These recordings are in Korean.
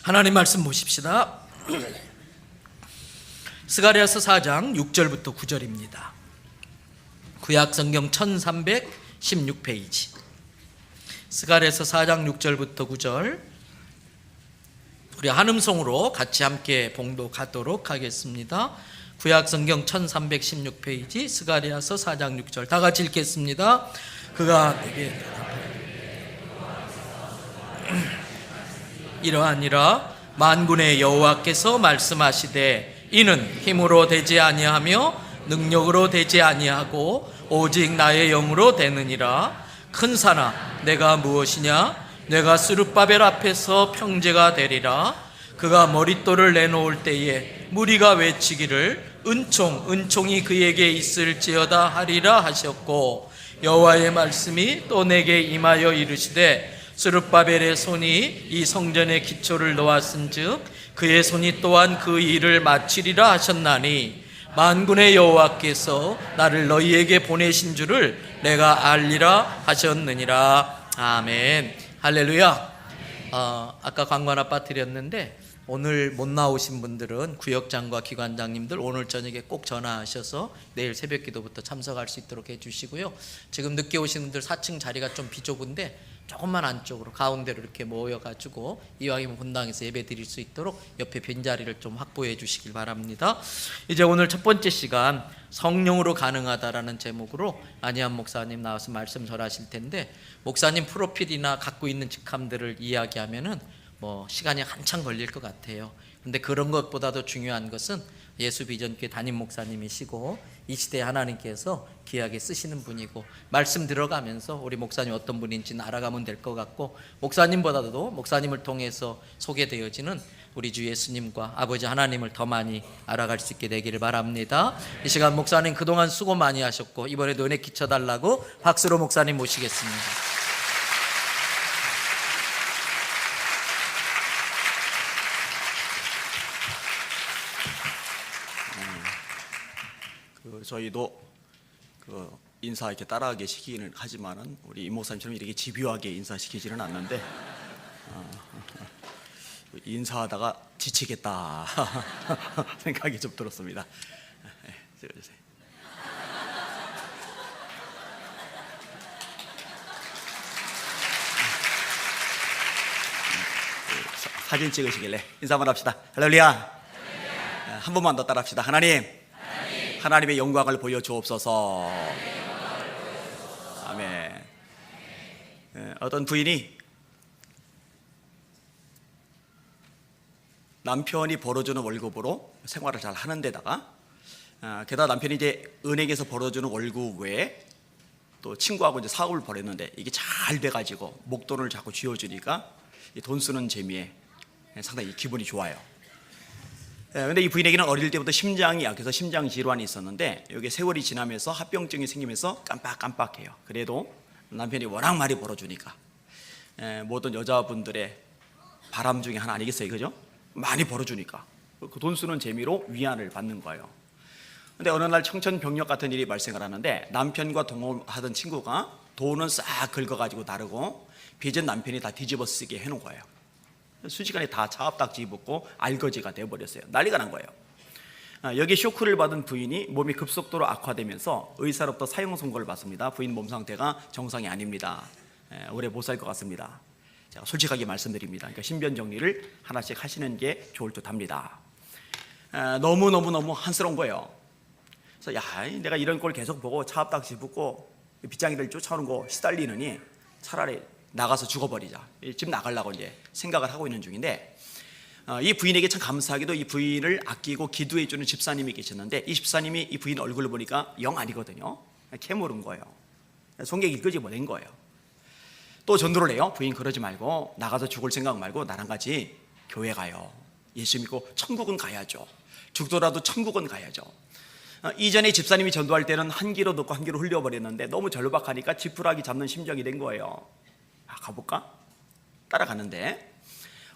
하나님 말씀 보십시다. 스가랴서 4장 6절부터 9절입니다. 구약성경 1316페이지. 스가랴서 4장 6절부터 9절, 우리 한음성으로 같이 함께 봉독하도록 하겠습니다. 구약성경 1316페이지 스가랴서 4장 6절 다 같이 읽겠습니다. 그가 내게 이러하니라. 만군의 여호와께서 말씀하시되 이는 힘으로 되지 아니하며 능력으로 되지 아니하고 오직 나의 영으로 되느니라. 큰 산아 내가 무엇이냐? 내가 스룹바벨 앞에서 평제가 되리라. 그가 머릿돌을 내놓을 때에 무리가 외치기를 은총이 그에게 있을지어다 하리라 하셨고, 여호와의 말씀이 또 내게 임하여 이르시되 스룹바벨의 손이 이 성전의 기초를 놓았은즉 그의 손이 또한 그 일을 마치리라 하셨나니, 만군의 여호와께서 나를 너희에게 보내신 줄을 내가 알리라 하셨느니라. 아멘. 할렐루야. 아까 광고 하나 빠뜨렸는데, 오늘 못 나오신 분들은 구역장과 기관장님들 오늘 저녁에 꼭 전화하셔서 내일 새벽 기도부터 참석할 수 있도록 해주시고요. 지금 늦게 오신 분들 4층 자리가 좀 비좁은데 조금만 안쪽으로 가운데로 이렇게 모여가지고 이왕이면 본당에서 예배 드릴 수 있도록 옆에 빈자리를 좀 확보해 주시길 바랍니다. 이제 오늘 첫 번째 시간, 성령으로 가능하다라는 제목으로 안희한 목사님 나와서 말씀 전하실 텐데, 목사님 프로필이나 갖고 있는 직함들을 이야기하면은 시간이 한참 걸릴 것 같아요. 근데 그런 것보다도 중요한 것은 예수비전교회 담임 목사님이시고 이 시대에 하나님께서 귀하게 쓰시는 분이고, 말씀 들어가면서 우리 목사님 어떤 분인지는 알아가면 될 것 같고, 목사님보다도 목사님을 통해서 소개되어지는 우리 주 예수님과 아버지 하나님을 더 많이 알아갈 수 있게 되기를 바랍니다. 이 시간 목사님 그동안 수고 많이 하셨고 이번에도 은혜 끼쳐달라고 박수로 목사님 모시겠습니다. 저희도 인사 이렇게 따라하게 시키기는 하지만은 우리 임 목사님처럼 이렇게 집요하게 인사시키지는 않는데, 인사하다가 지치겠다 생각이 좀 들었습니다. 찍어주세요. 사진 찍으시길래 인사 한번 합시다. 할렐루야. 한 번만 더 따라합시다. 하나님의 영광을 보여주옵소서. 아멘. 어떤 부인이 남편이 벌어주는 월급으로 생활을 잘 하는 데다가, 게다가 남편이 이제 은행에서 벌어주는 월급 외에 또 친구하고 이제 사업을 벌였는데 이게 잘 돼가지고 목돈을 자꾸 쥐어주니까 돈 쓰는 재미에 상당히 기분이 좋아요. 근데 이 부인에게는 어릴 때부터 심장이 약해서 심장 질환이 있었는데, 이게 세월이 지나면서 합병증이 생기면서 깜빡깜빡해요. 그래도 남편이 워낙 많이 벌어주니까, 모든 여자분들의 바람 중에 하나 아니겠어요, 그죠? 많이 벌어주니까 그 돈 쓰는 재미로 위안을 받는 거예요. 근데 어느 날 청천벽력 같은 일이 발생을 하는데, 남편과 동업하던 친구가 돈은 싹 긁어가지고 다르고 빚은 남편이 다 뒤집어 쓰게 해놓은 거예요. 순식간에 다 차압딱지 입었고 알거지가 되어버렸어요. 난리가 난 거예요. 여기에 쇼크를 받은 부인이 몸이 급속도로 악화되면서 의사로부터 사형 선고를 받습니다. 부인 몸 상태가 정상이 아닙니다. 오래 못 살 것 같습니다. 제가 솔직하게 말씀드립니다. 그러니까 신변 정리를 하나씩 하시는 게 좋을 듯 합니다. 너무 한스러운 거예요. 그래서 내가 이런 꼴 계속 보고 차압딱지 입고 빗장이를 쫓아오는 거 시달리느니 차라리 나가서 죽어버리자. 집 나가려고 이제 생각을 하고 있는 중인데, 이 부인에게 참 감사하게도 이 부인을 아끼고 기도해주는 집사님이 계셨는데, 이 집사님이 이 부인 얼굴을 보니까 영 아니거든요. 캐물은 거예요. 성격이 끄지 못한 거예요. 또 전도를 해요. 부인 그러지 말고 나가서 죽을 생각 말고 나랑 같이 교회 가요. 예수 믿고 천국은 가야죠. 죽더라도 천국은 가야죠. 이전에 집사님이 전도할 때는 한 귀로 듣고 한 귀로 흘려버렸는데 너무 절박하니까 지푸라기 잡는 심정이 된 거예요. 가볼까? 따라가는데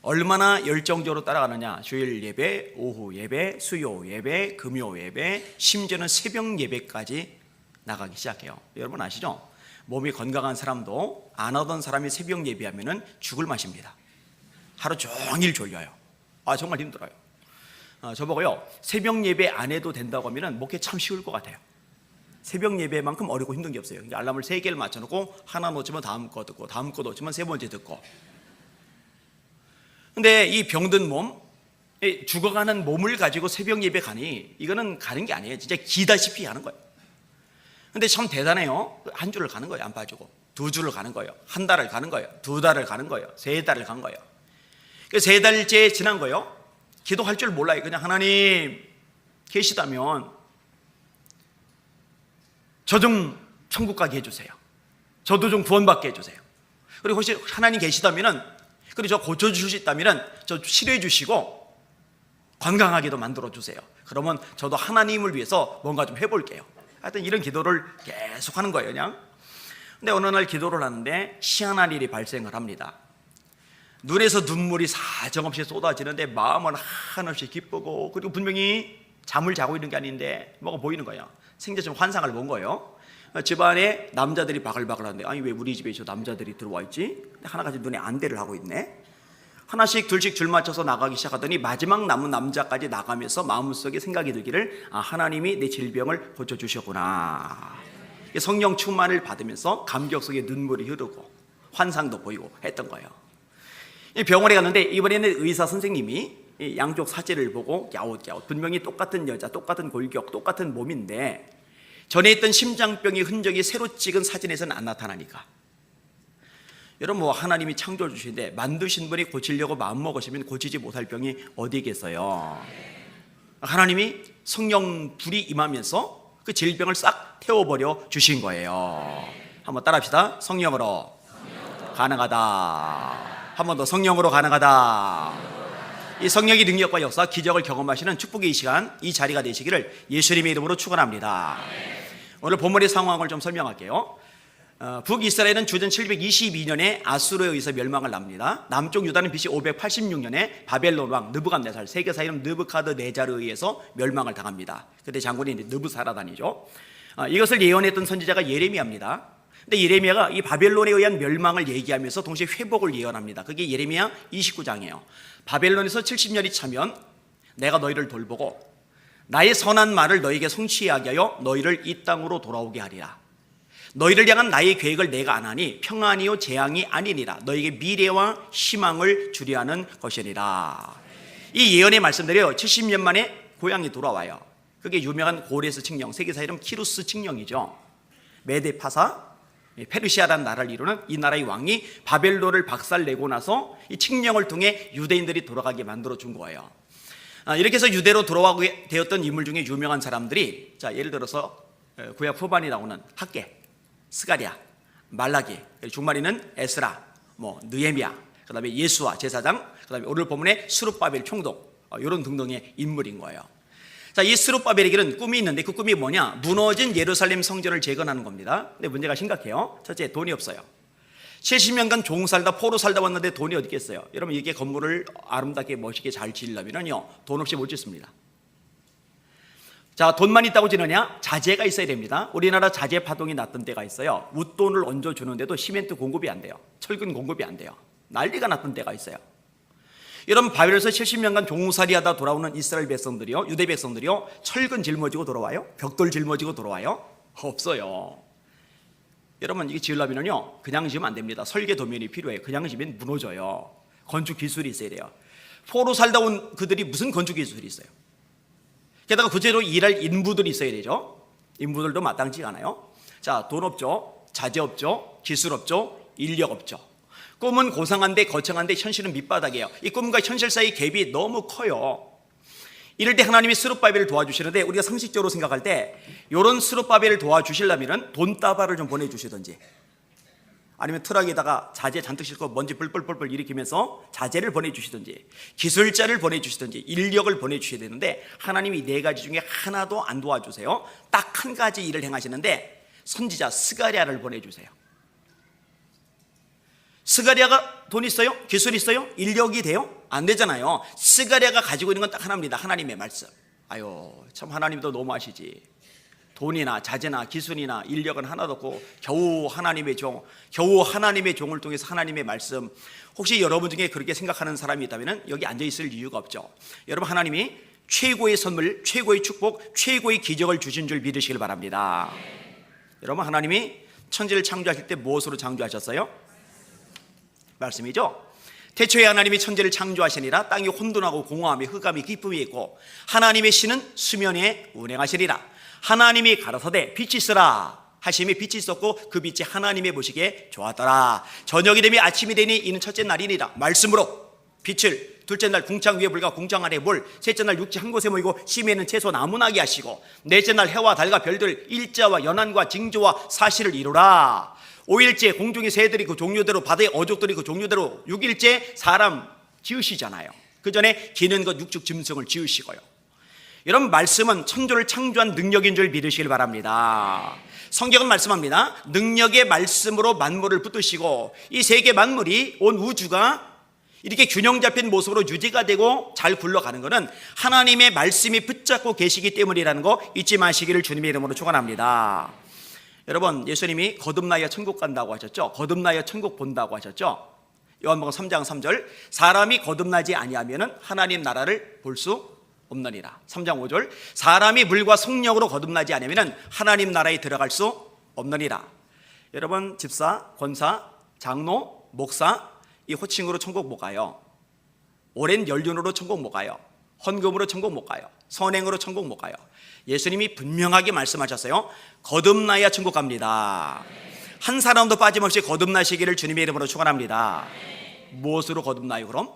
얼마나 열정적으로 따라가느냐. 주일 예배, 오후 예배, 수요 예배, 금요 예배, 심지어는 새벽 예배까지 나가기 시작해요. 여러분 아시죠? 몸이 건강한 사람도 안 하던 사람이 새벽 예배하면 죽을 맛입니다. 하루 종일 졸려요. 정말 힘들어요. 저보고요, 새벽 예배 안 해도 된다고 하면 목회 참 쉬울 것 같아요. 새벽 예배만큼 어렵고 힘든 게 없어요. 알람을 3개를 맞춰놓고 하나 놓치면 다음 거 듣고, 다음 거 놓치면 세 번째 듣고. 근데 이 병든 몸, 이 죽어가는 몸을 가지고 새벽 예배 가니 이거는 가는 게 아니에요. 진짜 기다시피 하는 거예요. 근데 참 대단해요. 한 주를 가는 거예요. 안 빠지고. 2주를 가는 거예요. 한 달을 가는 거예요. 2달을 가는 거예요. 3달을 간 거예요. 3달째 지난 거예요. 기도할 줄 몰라요. 그냥 하나님 계시다면 저 좀 천국 가게 해주세요. 저도 좀 구원받게 해주세요. 그리고 혹시 하나님 계시다면은, 그리고 저 고쳐주시다면은 저 치료해 주시고 건강하게도 만들어 주세요. 그러면 저도 하나님을 위해서 뭔가 좀 해볼게요. 하여튼 이런 기도를 계속 하는 거예요, 그냥. 근데 어느 날 기도를 하는데 희한한 일이 발생을 합니다. 눈에서 눈물이 사정없이 쏟아지는데 마음은 한없이 기쁘고, 그리고 분명히 잠을 자고 있는 게 아닌데 뭐가 보이는 거예요. 생전처럼 환상을 본 거예요. 집안에 남자들이 바글바글 하는데, 아니 왜 우리 집에 저 남자들이 들어와 있지? 하나가 지금 눈에 안대를 하고 있네. 하나씩 둘씩 줄 맞춰서 나가기 시작하더니 마지막 남은 남자까지 나가면서 마음속에 생각이 들기를, 하나님이 내 질병을 고쳐주셨구나. 성령 충만을 받으면서 감격 속에 눈물이 흐르고 환상도 보이고 했던 거예요. 병원에 갔는데 이번에는 의사 선생님이 양쪽 사진을 보고 갸웃갸웃, 분명히 똑같은 여자, 똑같은 골격, 똑같은 몸인데 전에 있던 심장병의 흔적이 새로 찍은 사진에서는 안 나타나니까, 여러분 하나님이 창조해 주시는데 만드신 분이 고치려고 마음먹으시면 고치지 못할 병이 어디 있겠어요. 하나님이 성령 불이 임하면서 그 질병을 싹 태워버려 주신 거예요. 한번 따라합시다. 성령으로 가능하다. 한 번 더, 성령으로 가능하다. 이 성령의 능력과 역사, 기적을 경험하시는 축복의 이 시간, 이 자리가 되시기를 예수님의 이름으로 축원합니다. 오늘 본문의 상황을 좀 설명할게요. 북이스라엘은 주전 722년에 아수르에 의해서 멸망을 납니다. 남쪽 유다는 BC 586년에 바벨론 왕 느부갓네살, 세계사 이름 느부카드네자르에 의해서 멸망을 당합니다. 그때 장군이 느부사라단이죠. 이것을 예언했던 선지자가 예레미야입니다. 근데 예레미야가 이 바벨론에 의한 멸망을 얘기하면서 동시에 회복을 예언합니다. 그게 예레미야 29장이에요. 바벨론에서 70년이 차면 내가 너희를 돌보고 나의 선한 말을 너희에게 성취하게 하여 너희를 이 땅으로 돌아오게 하리라. 너희를 향한 나의 계획을 내가 안 하니 평안이요 재앙이 아니니라. 너희에게 미래와 희망을 주려 하는 것이니라. 이 예언의 말씀대로 70년 만에 고향이 돌아와요. 그게 유명한 고레스 칙령, 세계사 이름 키루스 칙령이죠. 메데파사, 페르시아라는 나라를 이루는 이 나라의 왕이 바벨론을 박살내고 나서 이 칙령을 통해 유대인들이 돌아가게 만들어 준 거예요. 이렇게 해서 유대로 돌아가게 되었던 인물 중에 유명한 사람들이, 자 예를 들어서 구약 후반에 나오는 학개, 스가랴, 말라기, 중반에는 에스라, 느헤미야, 그다음에 예수와 제사장, 그다음에 오늘 본문에 스룹바벨 총독, 이런 등등의 인물인 거예요. 자, 이 스룹바벨에게는 꿈이 있는데 그 꿈이 뭐냐? 무너진 예루살렘 성전을 재건하는 겁니다. 근데 문제가 심각해요. 첫째, 돈이 없어요. 70년간 종 살다 포로 살다 왔는데 돈이 어디 있겠어요? 여러분, 이게 건물을 아름답게 멋있게 잘 지으려면요 돈 없이 못 짓습니다. 자, 돈만 있다고 지느냐? 자재가 있어야 됩니다. 우리나라 자재 파동이 났던 때가 있어요. 웃돈을 얹어주는데도 시멘트 공급이 안 돼요. 철근 공급이 안 돼요. 난리가 났던 때가 있어요. 여러분, 바벨에서 70년간 종살이 하다 돌아오는 이스라엘 백성들이요, 유대 백성들이요, 철근 짊어지고 돌아와요? 벽돌 짊어지고 돌아와요? 없어요. 여러분, 이게 지으려면요 그냥 지으면 안 됩니다. 설계 도면이 필요해요. 그냥 지으면 무너져요. 건축 기술이 있어야 돼요. 포로 살다 온 그들이 무슨 건축 기술이 있어요? 게다가 그제로 일할 인부들이 있어야 되죠. 인부들도 마땅치 않아요. 자, 돈 없죠, 자재 없죠, 기술 없죠, 인력 없죠. 꿈은 고상한데 거창한데 현실은 밑바닥이에요. 이 꿈과 현실 사이 갭이 너무 커요. 이럴 때 하나님이 스룹바벨을 도와주시는데, 우리가 상식적으로 생각할 때 이런 스룹바벨을 도와주시려면 돈다발을 좀 보내주시든지, 아니면 트럭에다가 자재 잔뜩 싣고 먼지 뿔뿔뿔뿔 일으키면서 자재를 보내주시든지, 기술자를 보내주시든지, 인력을 보내주셔야 되는데 하나님이 이 네 가지 중에 하나도 안 도와주세요. 딱 한 가지 일을 행하시는데 선지자 스가랴를 보내주세요. 스가랴가 돈 있어요? 기술 있어요? 인력이 돼요? 안 되잖아요. 스가랴가 가지고 있는 건 딱 하나입니다. 하나님의 말씀. 아유, 참 하나님도 너무하시지. 돈이나 자재나 기술이나 인력은 하나도 없고 겨우 하나님의 종을 통해서 하나님의 말씀, 혹시 여러분 중에 그렇게 생각하는 사람이 있다면 여기 앉아 있을 이유가 없죠. 여러분, 하나님이 최고의 선물, 최고의 축복, 최고의 기적을 주신 줄 믿으시길 바랍니다. 여러분, 하나님이 천지를 창조하실 때 무엇으로 창조하셨어요? 말씀이죠. 태초에 하나님이 천지를 창조하시니라. 땅이 혼돈하고 공허함이 흑암이 기쁨이 있고 하나님의 신은 수면에 운행하시리라. 하나님이 가라사대 빛이 있으라 하심이 빛이 있었고 그 빛이 하나님의 보시기에 좋았더라. 저녁이 되며 아침이 되니 이는 첫째 날이니라. 말씀으로 빛을, 둘째 날 궁창 위에 불과 궁창 아래 물, 셋째 날 육지 한 곳에 모이고 심에는 채소 나무나기 하시고 넷째 날 해와 달과 별들 일자와 연한과 징조와 사실을 이루라. 5일째 공중의 새들이 그 종류대로 바다의 어족들이 그 종류대로 6일째 사람 지으시잖아요. 그 전에 기는 것 육축 짐승을 지으시고요. 여러분, 말씀은 천조를 창조한 능력인 줄 믿으시길 바랍니다. 성경은 말씀합니다. 능력의 말씀으로 만물을 붙드시고 이 세계 만물이 온 우주가 이렇게 균형 잡힌 모습으로 유지가 되고 잘 굴러가는 것은 하나님의 말씀이 붙잡고 계시기 때문이라는 거 잊지 마시기를 주님의 이름으로 축원합니다. 여러분, 예수님이 거듭나야 천국 간다고 하셨죠. 거듭나야 천국 본다고 하셨죠. 요한복음 3장 3절 사람이 거듭나지 아니하면은 하나님 나라를 볼 수 없느니라. 3장 5절 사람이 물과 성령으로 거듭나지 않으면 하나님 나라에 들어갈 수 없느니라. 여러분, 집사, 권사, 장로, 목사 이 호칭으로 천국 못 가요. 오랜 연륜으로 천국 못 가요. 헌금으로 천국 못 가요. 선행으로 천국 못 가요. 예수님이 분명하게 말씀하셨어요. 거듭나야 천국 갑니다. 한 사람도 빠짐없이 거듭나시기를 주님의 이름으로 축원합니다. 무엇으로 거듭나요 그럼?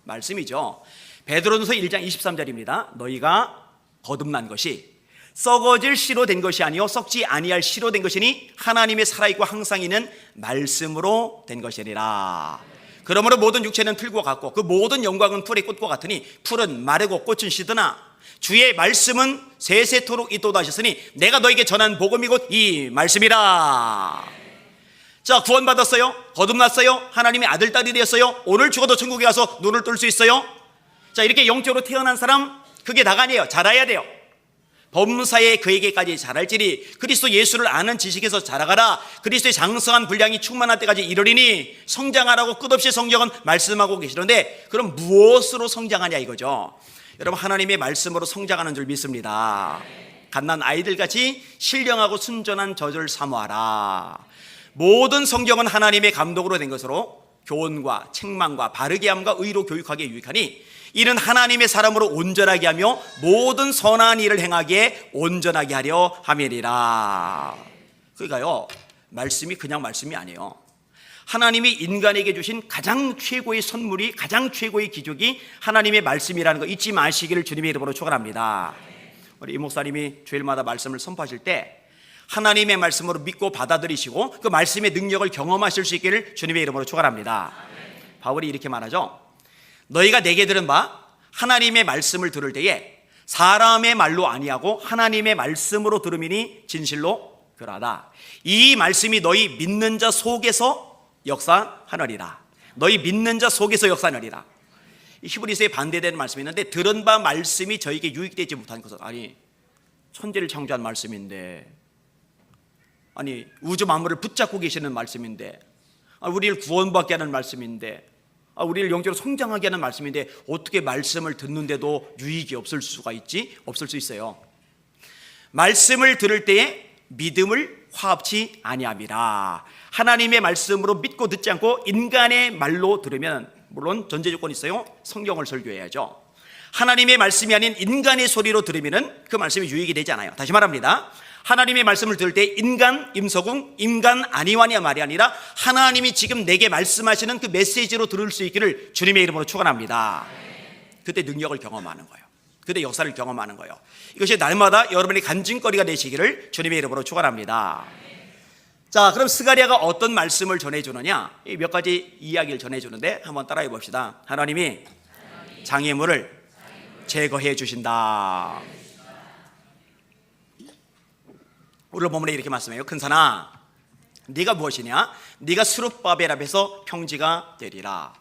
말씀이죠. 베드로전서 1장 23절입니다. 너희가 거듭난 것이 썩어질 씨로 된 것이 아니요 썩지 아니할 씨로 된 것이니 하나님의 살아있고 항상 있는 말씀으로 된 것이니라. 그러므로 모든 육체는 풀과 같고 그 모든 영광은 풀의 꽃과 같으니 풀은 마르고 꽃은 시드나 주의 말씀은 세세토록 있도다 하셨으니 내가 너에게 전한 복음이 곧 이 말씀이라. 자, 구원받았어요? 거듭났어요? 하나님의 아들, 딸이 되었어요? 오늘 죽어도 천국에 가서 눈을 뜰 수 있어요? 자, 이렇게 영적으로 태어난 사람 그게 다가 아니에요. 자라야 돼요. 범사에 그에게까지 자랄지니 그리스도 예수를 아는 지식에서 자라가라. 그리스도의 장성한 분량이 충만할 때까지 이르리니 성장하라고 끝없이 성경은 말씀하고 계시는데 그럼 무엇으로 성장하냐 이거죠. 여러분, 하나님의 말씀으로 성장하는 줄 믿습니다. 갓난 아이들같이 신령하고 순전한 젖을 사모하라. 모든 성경은 하나님의 감독으로 된 것으로 교훈과 책망과 바르게 함과 의로 교육하기에 유익하니 이는 하나님의 사람으로 온전하게 하며 모든 선한 일을 행하기에 온전하게 하려 함이니라. 그러니까요, 말씀이 그냥 말씀이 아니에요. 하나님이 인간에게 주신 가장 최고의 선물이, 가장 최고의 기적이 하나님의 말씀이라는 거 잊지 마시기를 주님의 이름으로 축원합니다. 우리 이 목사님이 주일마다 말씀을 선포하실 때 하나님의 말씀으로 믿고 받아들이시고 그 말씀의 능력을 경험하실 수 있기를 주님의 이름으로 축원합니다. 바울이 이렇게 말하죠. 너희가 내게 들은 바 하나님의 말씀을 들을 때에 사람의 말로 아니하고 하나님의 말씀으로 들음이니 진실로 그러하다. 이 말씀이 너희 믿는 자 속에서 역사하느니라. 너희 믿는 자 속에서 역사하느니라. 히브리서에 반대되는 말씀이 있는데 들은 바 말씀이 저에게 유익되지 못한 것은 아니 천지를 창조한 말씀인데 아니 우주 만물을 붙잡고 계시는 말씀인데 우리를 구원받게 하는 말씀인데 우리를 영적으로 성장하게 하는 말씀인데 어떻게 말씀을 듣는데도 유익이 없을 수가 있지? 없을 수 있어요. 말씀을 들을 때에 믿음을 화합치 아니함이라. 하나님의 말씀으로 믿고 듣지 않고 인간의 말로 들으면 물론 전제 조건이 있어요. 성경을 설교해야죠. 하나님의 말씀이 아닌 인간의 소리로 들으면 그 말씀이 유익이 되지 않아요. 다시 말합니다. 하나님의 말씀을 들을 때 인간 임석웅, 인간 안희환이야 말이 아니라 하나님이 지금 내게 말씀하시는 그 메시지로 들을 수 있기를 주님의 이름으로 축원합니다. 그때 능력을 경험하는 거예요. 그때 역사를 경험하는 거예요. 이것이 날마다 여러분의 간증거리가 되시기를 주님의 이름으로 축원합니다. 자, 그럼 스가랴가 어떤 말씀을 전해주느냐? 몇 가지 이야기를 전해주는데 한번 따라해 봅시다. 하나님이 장애물을 제거해 주신다. 오늘 본문에 이렇게 말씀해요. 큰산아 네가 무엇이냐? 네가 스룹바벨 앞에서 평지가 되리라.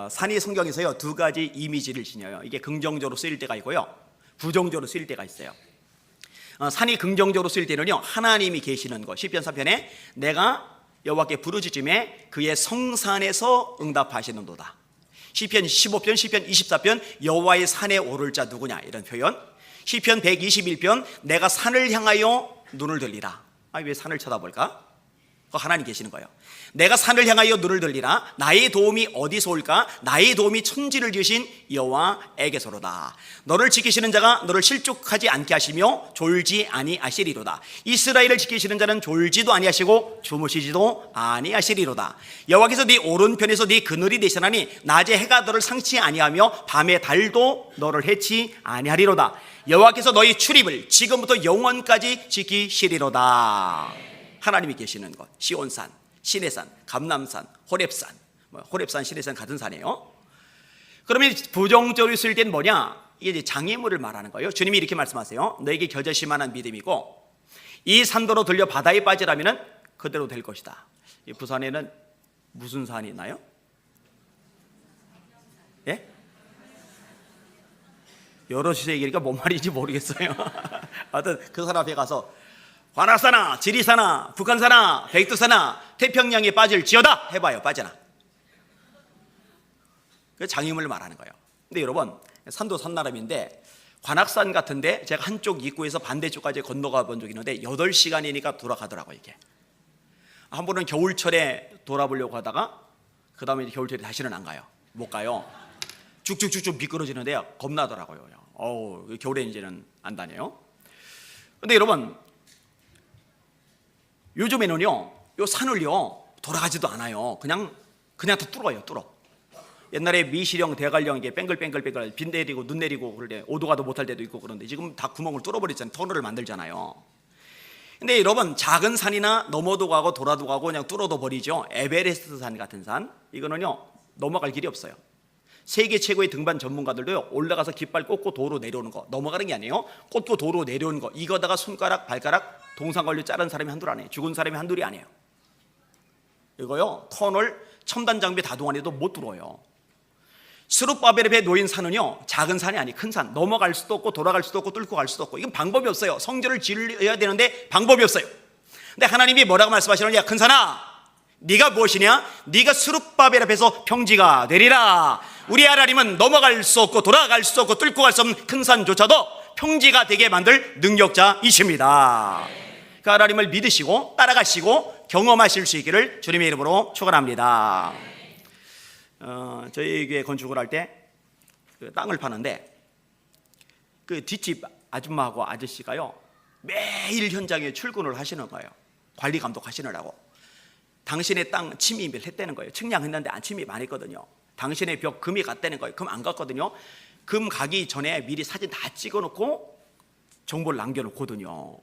산이 성경에서요 두 가지 이미지를 지녀요. 이게 긍정적으로 쓰일 때가 있고요 부정적으로 쓰일 때가 있어요. 산이 긍정적으로 쓰일 때는요 하나님이 계시는 것, 시편 3편에 내가 여호와께 부르짖음에 그의 성산에서 응답하시는도다. 시편 15편, 시편 24편 여호와의 산에 오를 자 누구냐 이런 표현. 시편 121편 내가 산을 향하여 눈을 들리라. 왜 산을 쳐다볼까? 하나님 계시는 거예요. 내가 산을 향하여 눈을 들리라. 나의 도움이 어디서 올까? 나의 도움이 천지를 지으신 여호와에게서로다. 너를 지키시는 자가 너를 실족하지 않게 하시며 졸지 아니하시리로다. 이스라엘을 지키시는 자는 졸지도 아니하시고 주무시지도 아니하시리로다. 여호와께서 네 오른편에서 네 그늘이 되시나니 낮에 해가 너를 상치 아니하며 밤에 달도 너를 해치 아니하리로다. 여호와께서 너희 출입을 지금부터 영원까지 지키시리로다. 하나님이 계시는 것. 시온산, 시내산, 감람산, 호렙산, 호렙산, 시내산 같은 산이에요. 그러면 부정적으로 쓸 때는 뭐냐? 이게 이제 장애물을 말하는 거예요. 주님이 이렇게 말씀하세요. 너에게 겨자씨 만한 믿음이고 이 산도로 들려 바다에 빠지라면은 그대로 될 것이다. 이 부산에는 무슨 산이 있나요? 예? 여럿이서 얘기하니까 뭔 말인지 모르겠어요. 하여튼 그 산 앞에 가서 관악산아, 지리산아, 북한산아, 백두산아, 태평양에 빠질지어다 해봐요. 빠지나? 그 장애물을 말하는 거예요. 근데 여러분 산도 산나름인데 관악산 같은데 제가 한쪽 입구에서 반대쪽까지 건너가 본 적이 있는데 8시간이니까 돌아가더라고요. 이게 한 번은 겨울철에 돌아보려고 하다가 그 다음에 겨울철에 다시는 안 가요. 못 가요. 쭉쭉쭉쭉 미끄러지는데요 겁나더라고요. 겨울에 이제는 안 다녀요. 근데 여러분 요즘에는요 요 산을요 돌아가지도 않아요. 그냥 다 뚫어요. 뚫어. 옛날에 미시령, 대관령 이게 뺑글뺑글 비 내리고 눈 내리고 그럴 때 오도 가도 못할 때도 있고 그런데 지금 다 구멍을 뚫어버리잖아요. 터널을 만들잖아요. 근데 여러분 작은 산이나 넘어도 가고 돌아도 가고 그냥 뚫어도 버리죠. 에베레스트 산 같은 산 이거는요 넘어갈 길이 없어요. 세계 최고의 등반 전문가들도요 올라가서 깃발 꽂고 도로 내려오는 거 넘어가는 게 아니에요. 꽂고 도로 내려오는 거 이거다가 손가락 발가락 동상 걸려 자른 사람이 한둘 아니에요. 죽은 사람이 한둘이 아니에요. 이거요 터널 첨단 장비 다 동안에도 못 뚫어요. 스룹바벨에 놓인 산은요 작은 산이 아니 큰 산 넘어갈 수도 없고 돌아갈 수도 없고 뚫고 갈 수도 없고 이건 방법이 없어요. 성전을 지어야 되는데 방법이 없어요. 근데 하나님이 뭐라고 말씀하시느냐? 큰 산아 네가 무엇이냐? 네가 스룹바벨 앞에서 평지가 되리라. 우리 하나님은 넘어갈 수 없고 돌아갈 수 없고 뚫고 갈 수 없는 큰 산조차도 평지가 되게 만들 능력자이십니다. 그 하나님을 믿으시고 따라가시고 경험하실 수 있기를 주님의 이름으로 축원합니다. 저희 교회 건축을 할 때 그 땅을 파는데 그 뒷집 아줌마하고 아저씨가요 매일 현장에 출근을 하시는 거예요. 관리 감독하시느라고. 당신의 땅 침입을 했다는 거예요. 측량했는데 안 침입 안 했거든요. 당신의 벽 금이 갔다는 거예요. 금 안 갔거든요. 금 가기 전에 미리 사진 다 찍어놓고 정보를 남겨놓거든요.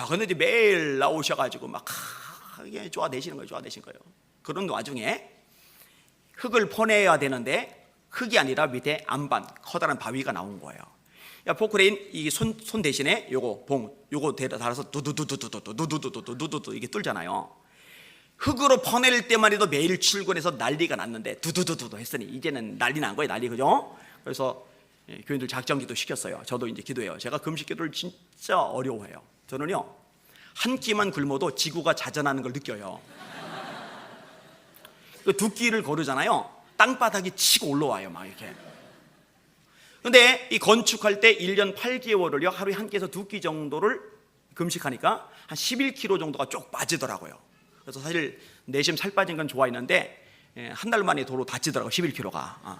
근데 이제 매일 나오셔가지고 막 좋아내시는 거예요. 그런 와중에 흙을 퍼내야 되는데 흙이 아니라 밑에 안반 커다란 바위가 나온 거예요. 포크레인 이 손 대신에 요거 봉 요거 달아서 두두두두두두두두두두두두 이게 뚫잖아요. 흙으로 퍼낼 때만 해도 매일 출근해서 난리가 났는데 두두두두두 했으니 이제는 난리 난 거예요. 난리 그죠? 그래서 교인들 작정기도 시켰어요. 저도 이제 기도해요. 제가 금식기도를 진짜 어려워해요. 저는요 한 끼만 굶어도 지구가 자전하는 걸 느껴요. 두 끼를 거르잖아요. 땅바닥이 치고 올라와요. 막 이렇게. 근데 이 건축할 때 1년 8개월을요 하루에 한 끼에서 두 끼 정도를 금식하니까 한 11kg 정도가 쭉 빠지더라고요. 그래서 사실 내심 살 빠진 건 좋아했는데 한 달 만에 도로 다치더라고요. 11kg가.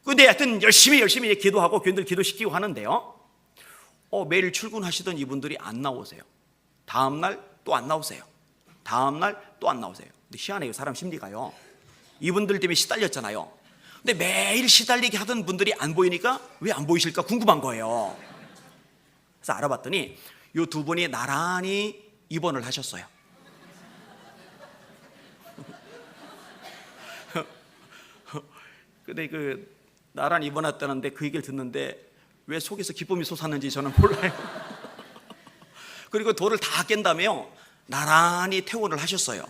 근데 하여튼 열심히 기도하고 교인들 기도시키고 하는데요 매일 출근하시던 이분들이 안 나오세요. 다음날 또 안 나오세요. 다음날 또 안 나오세요. 근데 희한해요. 사람 심리가요. 이분들 때문에 시달렸잖아요. 근데 매일 시달리게 하던 분들이 안 보이니까 왜 안 보이실까 궁금한 거예요. 그래서 알아봤더니 이 두 분이 나란히 입원을 하셨어요. 근데 그 나란히 입원했다는데 그 얘기를 듣는데 왜 속에서 기쁨이 솟았는지 저는 몰라요. 그리고 돌을 다 깬 다음에요 나란히 퇴원을 하셨어요.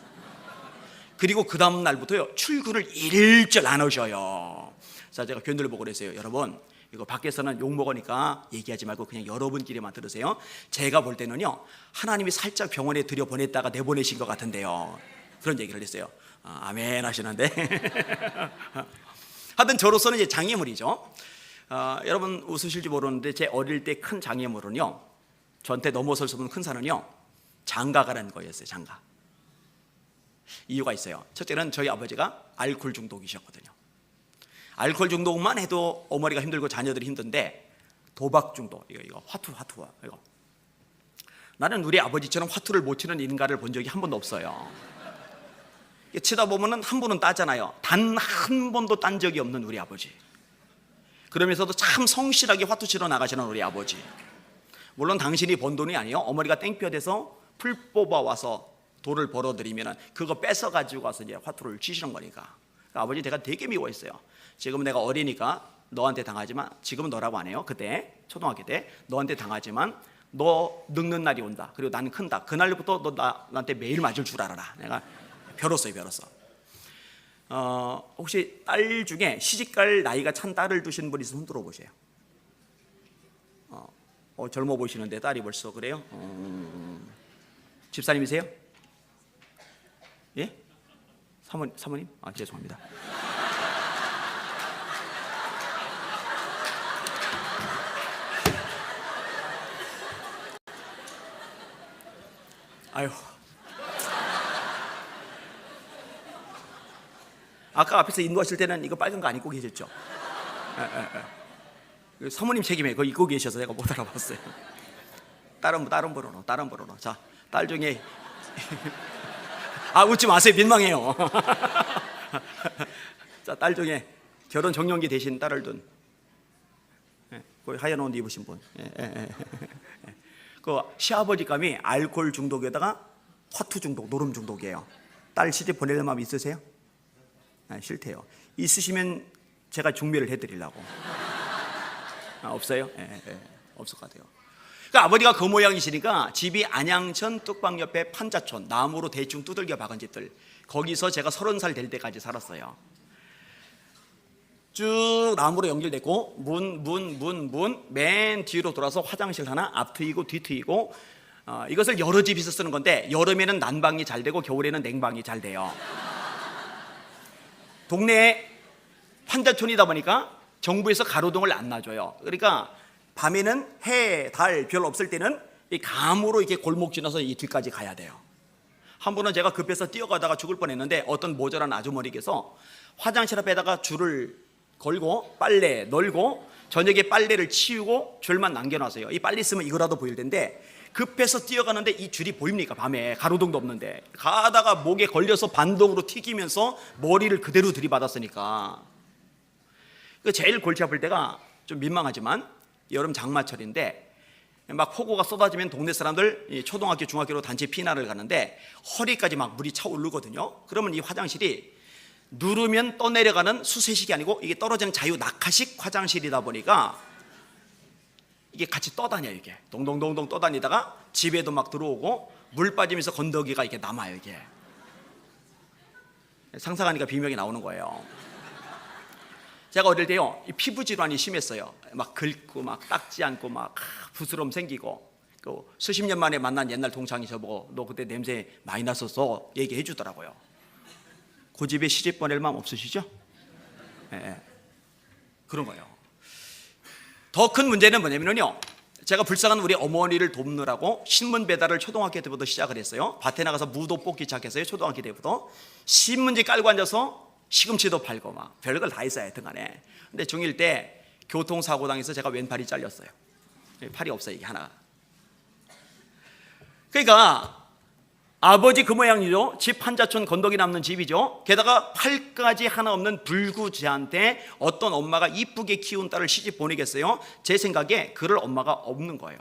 그리고 그 다음 날부터요 출근을 일절 안 하셔요. 자, 제가 교인들을 보고 그랬어요. 여러분 이거 밖에서는 욕 먹으니까 얘기하지 말고 그냥 여러분끼리만 들으세요. 제가 볼 때는요, 하나님이 살짝 병원에 들여보냈다가 내보내신 것 같은데요. 그런 얘기를 했어요. 아멘 하시는데. 하여튼 저로서는 이제 장애물이죠. 여러분 웃으실지 모르는데 제 어릴 때 큰 장애물은요, 저한테 넘어설 수 없는 큰 산은요, 장가가라는 거였어요. 장가. 이유가 있어요. 첫째는 저희 아버지가 알코올 중독이셨거든요. 알코올 중독만 해도 어머니가 힘들고 자녀들이 힘든데 도박 중독, 이거 화투와 이거. 나는 우리 아버지처럼 화투를 못 치는 인간을 본 적이 한 번도 없어요. 치다 보면은 한 번은 따잖아요. 단 한 번도 딴 적이 없는 우리 아버지. 그러면서도 참 성실하게 화투 치러 나가시는 우리 아버지. 물론 당신이 번 돈이 아니에요. 어머니가 땡볕에서 풀 뽑아 와서 돈을 벌어들이면 그거 뺏어 가지고 와서 이제 화투를 치시는 거니까. 아버지 제가 되게 미워했어요. 지금은 내가 어리니까 너한테 당하지만, 지금은 너라고 안 해요. 그때 초등학교 때 너한테 당하지만 너 늙는 날이 온다. 그리고 나는 큰다. 그날부터 너 나한테 매일 맞을 줄 알아라. 내가 벼렀어요. 혹시 딸 중에 시집갈 나이가 찬 딸을 두신 분 있으면 흔들어 보세요. 젊어 보이시는데 딸이 벌써 그래요? 집사님이세요? 예? 사모님? 죄송합니다. 아유. 아까 앞에서 인도하실 때는 이거 빨간 거 안 입고 계셨죠? 사모님 책임에 그거 입고 계셔서 제가 못 알아봤어요. 다른 번호로. 자, 딸 중에 웃지 마세요. 민망해요. 자, 딸 중에 결혼 정년기 대신 딸을 둔 그 하얀 옷 입으신 분. 그 시아버지감이 알코올 중독에다가 화투 중독, 노름 중독이에요. 딸 시집 보낼 마음 있으세요? 싫대요. 있으시면 제가 중매를 해드리려고. 없어요? 없을 것 같아요. 그러니까 아버지가 그 모양이시니까 집이 안양천 뚝방 옆에 판자촌, 나무로 대충 두들겨 박은 집들, 거기서 제가 30살 될 때까지 살았어요. 쭉 나무로 연결됐고 문 맨 뒤로 돌아서 화장실 하나, 앞 트이고 뒤 트이고. 이것을 여러 집에서 쓰는 건데 여름에는 난방이 잘 되고 겨울에는 냉방이 잘 돼요. 동네에 판자촌이다 보니까 정부에서 가로등을 안 놔줘요. 그러니까 밤에는 해, 달 별 없을 때는 이 감으로 이렇게 골목 지나서 이 뒤까지 가야 돼요. 한 번은 제가 급해서 뛰어가다가 죽을 뻔했는데 어떤 모자란 아주머니께서 화장실 앞에다가 줄을 걸고 빨래 널고 저녁에 빨래를 치우고 줄만 남겨놨어요. 이 빨리 쓰면 이거라도 보일 텐데 급해서 뛰어가는데 이 줄이 보입니까? 밤에 가로등도 없는데. 가다가 목에 걸려서 반동으로 튀기면서 머리를 그대로 들이받았으니까. 제일 골치 아플 때가 좀 민망하지만 여름 장마철인데 막 폭우가 쏟아지면 동네 사람들 초등학교 중학교로 단체 피난을 가는데 허리까지 막 물이 차오르거든요. 그러면 이 화장실이 누르면 떠내려가는 수세식이 아니고 이게 떨어지는 자유 낙하식 화장실이다 보니까 이게 같이 떠다녀요. 이게 동동동동 떠다니다가 집에도 막 들어오고 물 빠지면서 건더기가 이렇게 남아요. 이게 상상하니까 비명이 나오는 거예요. 제가 어릴 때요, 이 피부 질환이 심했어요. 막 긁고 막 닦지 않고 막 부스럼 생기고. 그 수십 년 만에 만난 옛날 동창이 저보고 너 그때 냄새 많이 났었어 얘기해 주더라고요. 그 집에 시집 보낼 마음 없으시죠? 그런 거예요. 더 큰 문제는 뭐냐면요, 제가 불쌍한 우리 어머니를 돕느라고 신문 배달을 초등학교 때부터 시작을 했어요. 밭에 나가서 무도 뽑기 시작했어요. 초등학교 때부터 신문지 깔고 앉아서 시금치도 팔고 막 별걸 다 했어요. 하여튼간에. 근데 중1 때 교통사고 당해서 제가 왼팔이 잘렸어요. 팔이 없어요. 이게 하나. 그러니까 아버지 그 모양이죠. 집 판자촌 건더기 남는 집이죠. 게다가 팔까지 하나 없는 불구지한테 어떤 엄마가 이쁘게 키운 딸을 시집 보내겠어요? 제 생각에 그럴 엄마가 없는 거예요.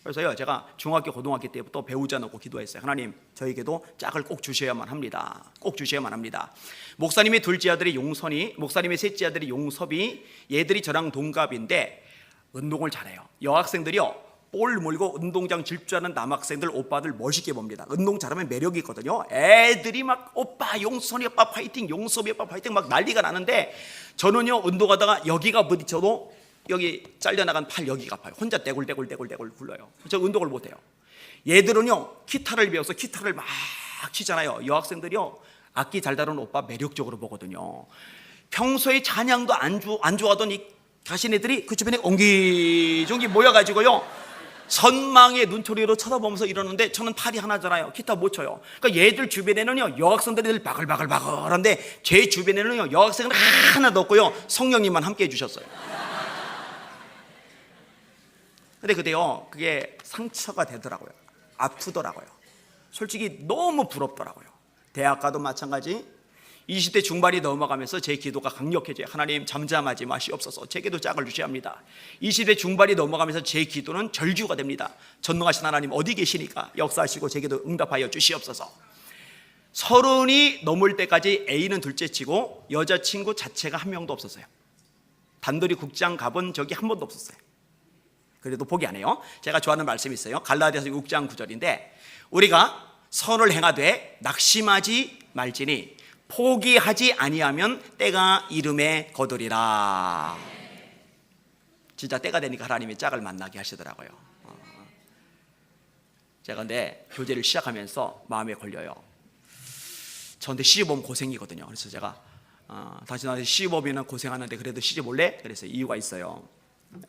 그래서요, 제가 중학교 고등학교 때부터 배우자 놓고 기도했어요. 하나님, 저에게도 짝을 꼭 주셔야만 합니다. 꼭 주셔야만 합니다. 목사님의 둘째 아들이 용선이, 목사님의 셋째 아들이 용섭이, 얘들이 저랑 동갑인데 운동을 잘해요. 여학생들이요, 볼 몰고 운동장 질주하는 남학생들 오빠들 멋있게 봅니다. 운동 잘하면 매력이 있거든요. 애들이 막 오빠 용선이 오빠 파이팅, 용섭이 오빠 파이팅 막 난리가 나는데 저는요, 운동하다가 여기가 부딪혀도 여기 잘려나간 팔 여기가 아파요. 혼자 떼굴떼굴 굴러요. 저 운동을 못해요. 얘들은요 기타를 배워서 기타를 막 치잖아요. 여학생들이요 악기 잘 다루는 오빠 매력적으로 보거든요. 평소에 찬양도 안 좋아하던 이 자신애들이 그 주변에 옹기종기 모여가지고요 선망의 눈초리로 쳐다보면서 이러는데 저는 팔이 하나잖아요. 기타 못 쳐요. 그러니까 얘들 주변에는요 여학생들이 바글바글한데 제 주변에는요 여학생은 하나도 없고요 성령님만 함께 해주셨어요. 근데 그때요 그게 상처가 되더라고요. 아프더라고요. 솔직히 너무 부럽더라고요. 대학 가도 마찬가지. 20대 중반이 넘어가면서 제 기도가 강력해져요. 하나님 잠잠하지 마시옵소서. 제게도 짝을 주셔야 합니다. 20대 중반이 넘어가면서 제 기도는 절규가 됩니다. 전능하신 하나님 어디 계시니까 역사하시고 제게도 응답하여 주시옵소서. 30이 넘을 때까지 A는 둘째치고 여자친구 자체가 한 명도 없었어요. 단둘이 국장 가본 적이 한 번도 없었어요. 그래도 포기 안 해요. 제가 좋아하는 말씀이 있어요. 갈라디아서 6장 9절인데 우리가 선을 행하되 낙심하지 말지니 포기하지 아니하면 때가 이름에 거두리라. 진짜 때가 되니까 하나님이 짝을 만나게 하시더라고요. 제가 근데 교제를 시작하면서 마음에 걸려요. 저한테 시집오면 고생이거든요. 그래서 제가 당신한테 시집오면 고생하는데 그래도 시집 올래? 그래서 이유가 있어요.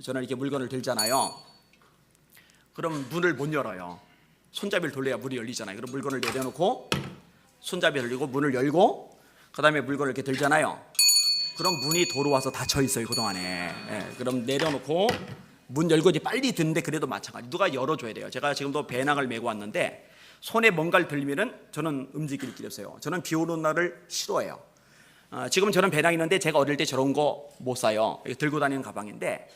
저는 이렇게 물건을 들잖아요. 그럼 문을 못 열어요. 손잡이를 돌려야 문이 열리잖아요. 그럼 물건을 내려놓고 손잡이를 돌리고 문을 열고 그 다음에 물건을 이렇게 들잖아요. 그럼 문이 도로 와서 닫혀 있어요 그동안에. 그럼 내려놓고 문 열고 이제 빨리 듣는데 그래도 마찬가지 누가 열어줘야 돼요. 제가 지금도 배낭을 메고 왔는데 손에 뭔가를 들리면은 저는 움직일 길이 없어요. 저는 비 오는 날을 싫어해요. 지금 저는 배낭이 있는데 제가 어릴 때 저런 거 못 사요. 들고 다니는 가방인데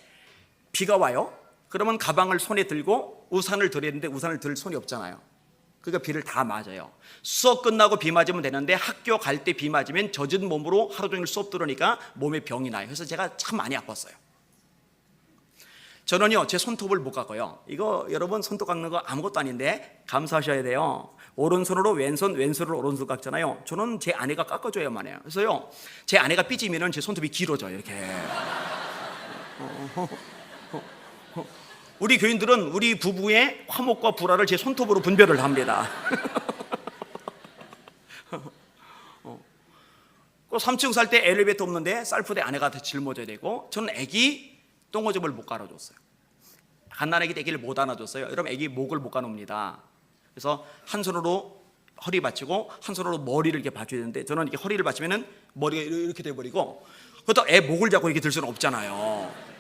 비가 와요. 그러면 가방을 손에 들고 우산을 들어야 되는데 우산을 들 손이 없잖아요. 그러니까 비를 다 맞아요. 수업 끝나고 비 맞으면 되는데 학교 갈 때 비 맞으면 젖은 몸으로 하루 종일 수업 들으니까 몸에 병이 나요. 그래서 제가 참 많이 아팠어요. 저는요 제 손톱을 못 깎아요. 이거 여러분 손톱 깎는 거 아무것도 아닌데 감사하셔야 돼요. 오른손으로 왼손, 왼손으로 오른손 깎잖아요. 저는 제 아내가 깎아줘야만 해요. 그래서요 제 아내가 삐지면 제 손톱이 길어져요 이렇게. 우리 교인들은 우리 부부의 화목과 불화를 제 손톱으로 분별을 합니다. 그 3층 살 때 엘리베이터 없는데 쌀푸대 아내가 짊어져야 되고 저는 애기 똥오줌을 못 갈아줬어요. 갓난아기 때 애기를 못 안아줬어요. 여러분 애기 목을 못 가눕니다. 그래서 한 손으로 허리 받치고 한 손으로 머리를 이렇게 받쳐야 되는데 저는 이렇게 허리를 받치면은 머리가 이렇게 돼버리고 그것도 애 목을 잡고 이렇게 들 수는 없잖아요.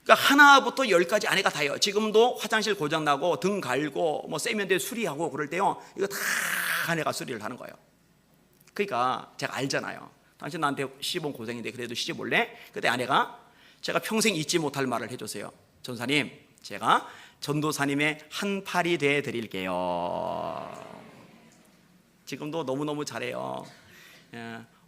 그러니까 하나부터 10까지 아내가 다 해요. 지금도 화장실 고장나고 등 갈고 뭐 세면대 수리하고 그럴 때요 이거 다 아내가 수리를 하는 거예요. 그러니까 제가 알잖아요. 당신 나한테 시집 온 고생인데 그래도 시집 올래? 그때 아내가 제가 평생 잊지 못할 말을 해줬어요. 전사님 제가 전도사님의 한 팔이 돼 드릴게요. 지금도 너무너무 잘해요.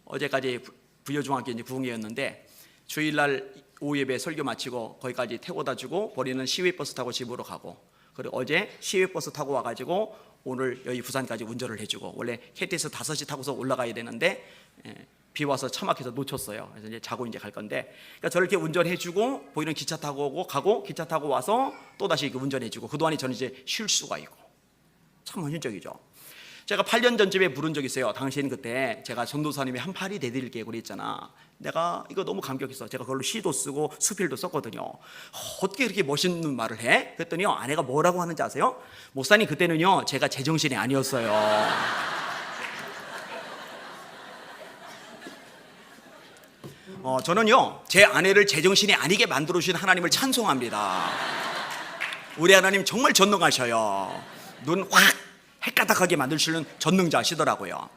어제까지 부여중학교 이제 부흥회였는데 주일날 오후 예배 설교 마치고 거기까지 태워다 주고 버리는 시외버스 타고 집으로 가고 그리고 어제 시외버스 타고 와가지고 오늘 여기 부산까지 운전을 해주고 원래 KTX 5시 타고서 올라가야 되는데 비 와서 차 막혀서 놓쳤어요. 그래서 이제 자고 이제 갈 건데 그러니까 저를 이렇게 운전해주고 보이는 기차 타고 오고 가고 기차 타고 와서 또 다시 이렇게 운전해주고 그동안에 저는 이제 쉴 수가 있고 참 헌신적이죠. 제가 8년 전쯤에 부른 적이 있어요. 당신 그때 제가 전도사님이 한 팔이 되드릴게 그랬잖아. 내가 이거 너무 감격했어. 제가 그걸로 시도 쓰고 수필도 썼거든요. 어떻게 그렇게 멋있는 말을 해? 그랬더니요 아내가 뭐라고 하는지 아세요? 목사님 그때는요 제가 제정신이 아니었어요. 저는요 제 아내를 제정신이 아니게 만들어 주신 하나님을 찬송합니다. 우리 하나님 정말 전능하셔요. 눈 확 헷가닥하게 만드시는 전능자시더라고요.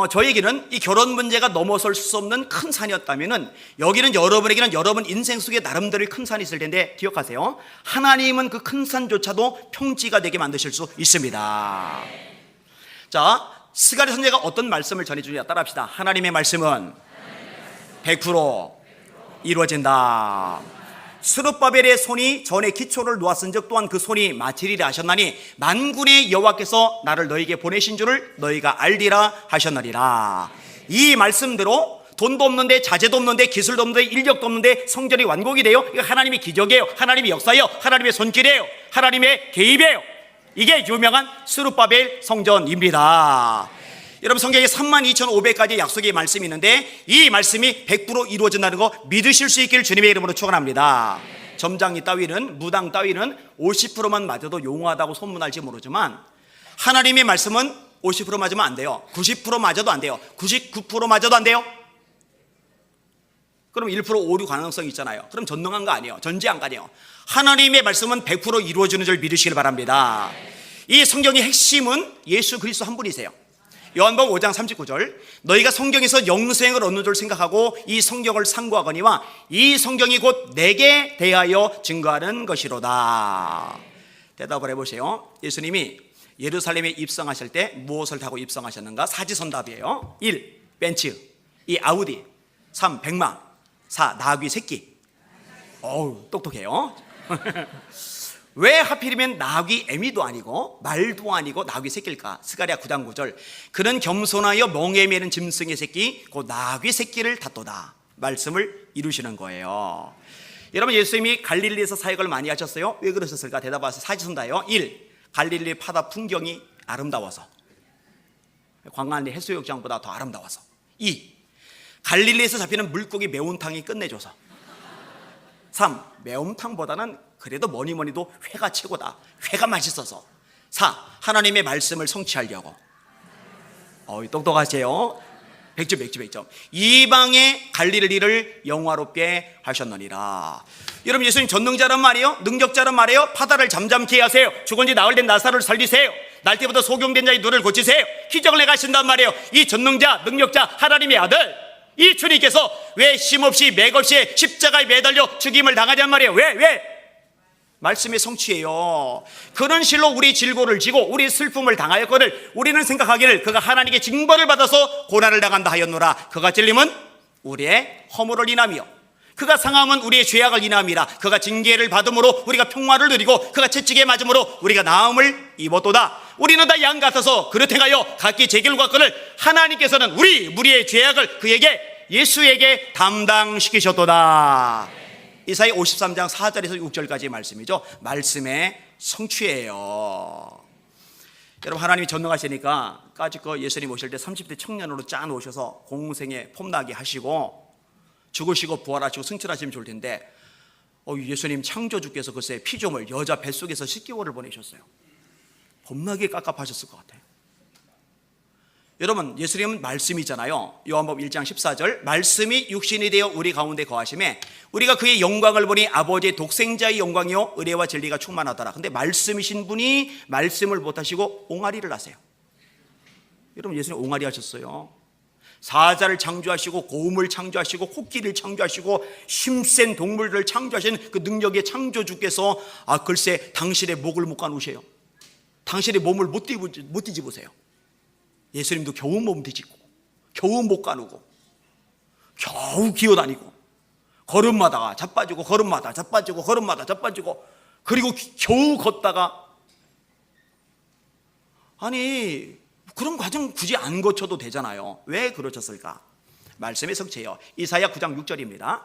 저에게는 이 결혼 문제가 넘어설 수 없는 큰 산이었다면은 여기는 여러분에게는 여러분 인생 속에 나름대로의 큰 산이 있을 텐데 기억하세요. 하나님은 그 큰 산조차도 평지가 되게 만드실 수 있습니다. 자, 스가랴 선지자가 어떤 말씀을 전해주느냐 따라합시다. 하나님의 말씀은 100% 이루어진다. 스룹바벨의 손이 전에 기초를 놓았은즉 또한 그 손이 마치리라 하셨나니 만군의 여호와께서 나를 너에게 보내신 줄을 너희가 알리라 하셨느니라. 이 말씀대로 돈도 없는데, 자재도 없는데, 기술도 없는데, 인력도 없는데 성전이 완공이 돼요? 이거 하나님의 기적이에요. 하나님의 역사예요. 하나님의 손길이에요. 하나님의 개입이에요. 이게 유명한 스룹바벨 성전입니다. 여러분, 성경에 32,500가지 약속의 말씀이 있는데 이 말씀이 100% 이루어진다는 거 믿으실 수 있기를 주님의 이름으로 축원합니다. 점장이 따위는, 무당 따위는 50%만 맞아도 용하다고 소문할지 모르지만 하나님의 말씀은 50% 맞으면 안 돼요. 90% 맞아도 안 돼요. 99% 맞아도 안 돼요. 그럼 1% 오류 가능성이 있잖아요. 그럼 전능한 거 아니에요. 전지한 거 아니에요. 하나님의 말씀은 100% 이루어지는 줄 믿으시길 바랍니다. 이 성경의 핵심은 예수 그리스도 한 분이세요. 요한복음 5장 39절, 너희가 성경에서 영생을 얻는 줄 생각하고 이 성경을 상고하거니와 이 성경이 곧 내게 대하여 증거하는 것이로다. 대답을 해보세요. 예수님이 예루살렘에 입성하실 때 무엇을 타고 입성하셨는가? 사지선답이에요. 1. 벤츠, 2. 아우디, 3. 백마, 4. 나귀 새끼. 어우, 똑똑해요. 왜 하필이면 나귀 애미도 아니고 말도 아니고 나귀 새끼일까? 스가랴 9장 9절, 그는 겸손하여 멍에 매는 짐승의 새끼 곧 나귀 새끼를 탔도다. 말씀을 이루시는 거예요. 여러분, 예수님이 갈릴리에서 사역을 많이 하셨어요. 왜 그러셨을까? 대답하세요. 사지선다요. 1. 갈릴리 바다 풍경이 아름다워서, 광안리 해수욕장보다 더 아름다워서. 2. 갈릴리에서 잡히는 물고기 매운탕이 끝내줘서. 3. 매운탕보다는 그래도 뭐니뭐니도 회가 최고다. 회가 맛있어서. 4. 하나님의 말씀을 성취하려고. 똑똑하세요. 100점. 이방의 갈릴리를 영화롭게 하셨느니라. 여러분, 예수님 전능자란 말이에요. 능력자란 말이에요. 바다를 잠잠케 하세요. 죽은 지 나흘 된 나사로를 살리세요. 날때부터 소경된 자의 눈을 고치세요. 기적을 행하신단 말이에요. 이 전능자, 능력자, 하나님의 아들, 이 주님께서 왜 쉼없이 맥없이 십자가에 매달려 죽임을 당하냔 말이에요. 왜? 말씀의 성취예요. 그런 실로 우리 질고를 지고 우리 슬픔을 당하였거늘 우리는 생각하기를 그가 하나님께 징벌을 받아서 고난을 당한다 하였노라. 그가 찔림은 우리의 허물을 인함이요 그가 상함은 우리의 죄악을 인함이라. 그가 징계를 받음으로 우리가 평화를 누리고 그가 채찍에 맞음으로 우리가 나음을 입었도다. 우리는 다 양 같아서 그릇 행하여 각기 제 길을 갔거늘 하나님께서는 우리의 죄악을 그에게, 예수에게 담당시키셨도다. 이사야 53장 4절에서 6절까지의 말씀이죠. 말씀의 성취예요. 여러분, 하나님이 전능하시니까 까짓거 예수님 오실 때 30대 청년으로 짜 놓으셔서 공생에 폼나게 하시고 죽으시고 부활하시고 승천하시면 좋을 텐데 예수님 창조주께서 글쎄 피조물 여자 뱃속에서 10개월을 보내셨어요. 겁나게 깝깝하셨을 것 같아요. 여러분, 예수님은 말씀이잖아요. 요한복음 1장 14절, 말씀이 육신이 되어 우리 가운데 거하심에 우리가 그의 영광을 보니 아버지의 독생자의 영광이요 은혜와 진리가 충만하더라. 근데 말씀이신 분이 말씀을 못하시고 옹알이를 하세요. 여러분, 예수님 옹알이 하셨어요. 사자를 창조하시고 고음을 창조하시고 코끼리를 창조하시고 힘센 동물들을 창조하신 그 능력의 창조주께서 글쎄 당신의 목을 못 가누셔요. 당신의 몸을 못 뒤집으세요. 예수님도 겨우 몸 뒤집고 겨우 못 가누고 겨우 기어다니고 걸음마다 자빠지고 걸음마다 자빠지고 걸음마다 자빠지고 그리고 겨우 걷다가, 아니 그런 과정 굳이 안 거쳐도 되잖아요. 왜 그러셨을까? 말씀의 성취예요. 이사야 9장 6절입니다.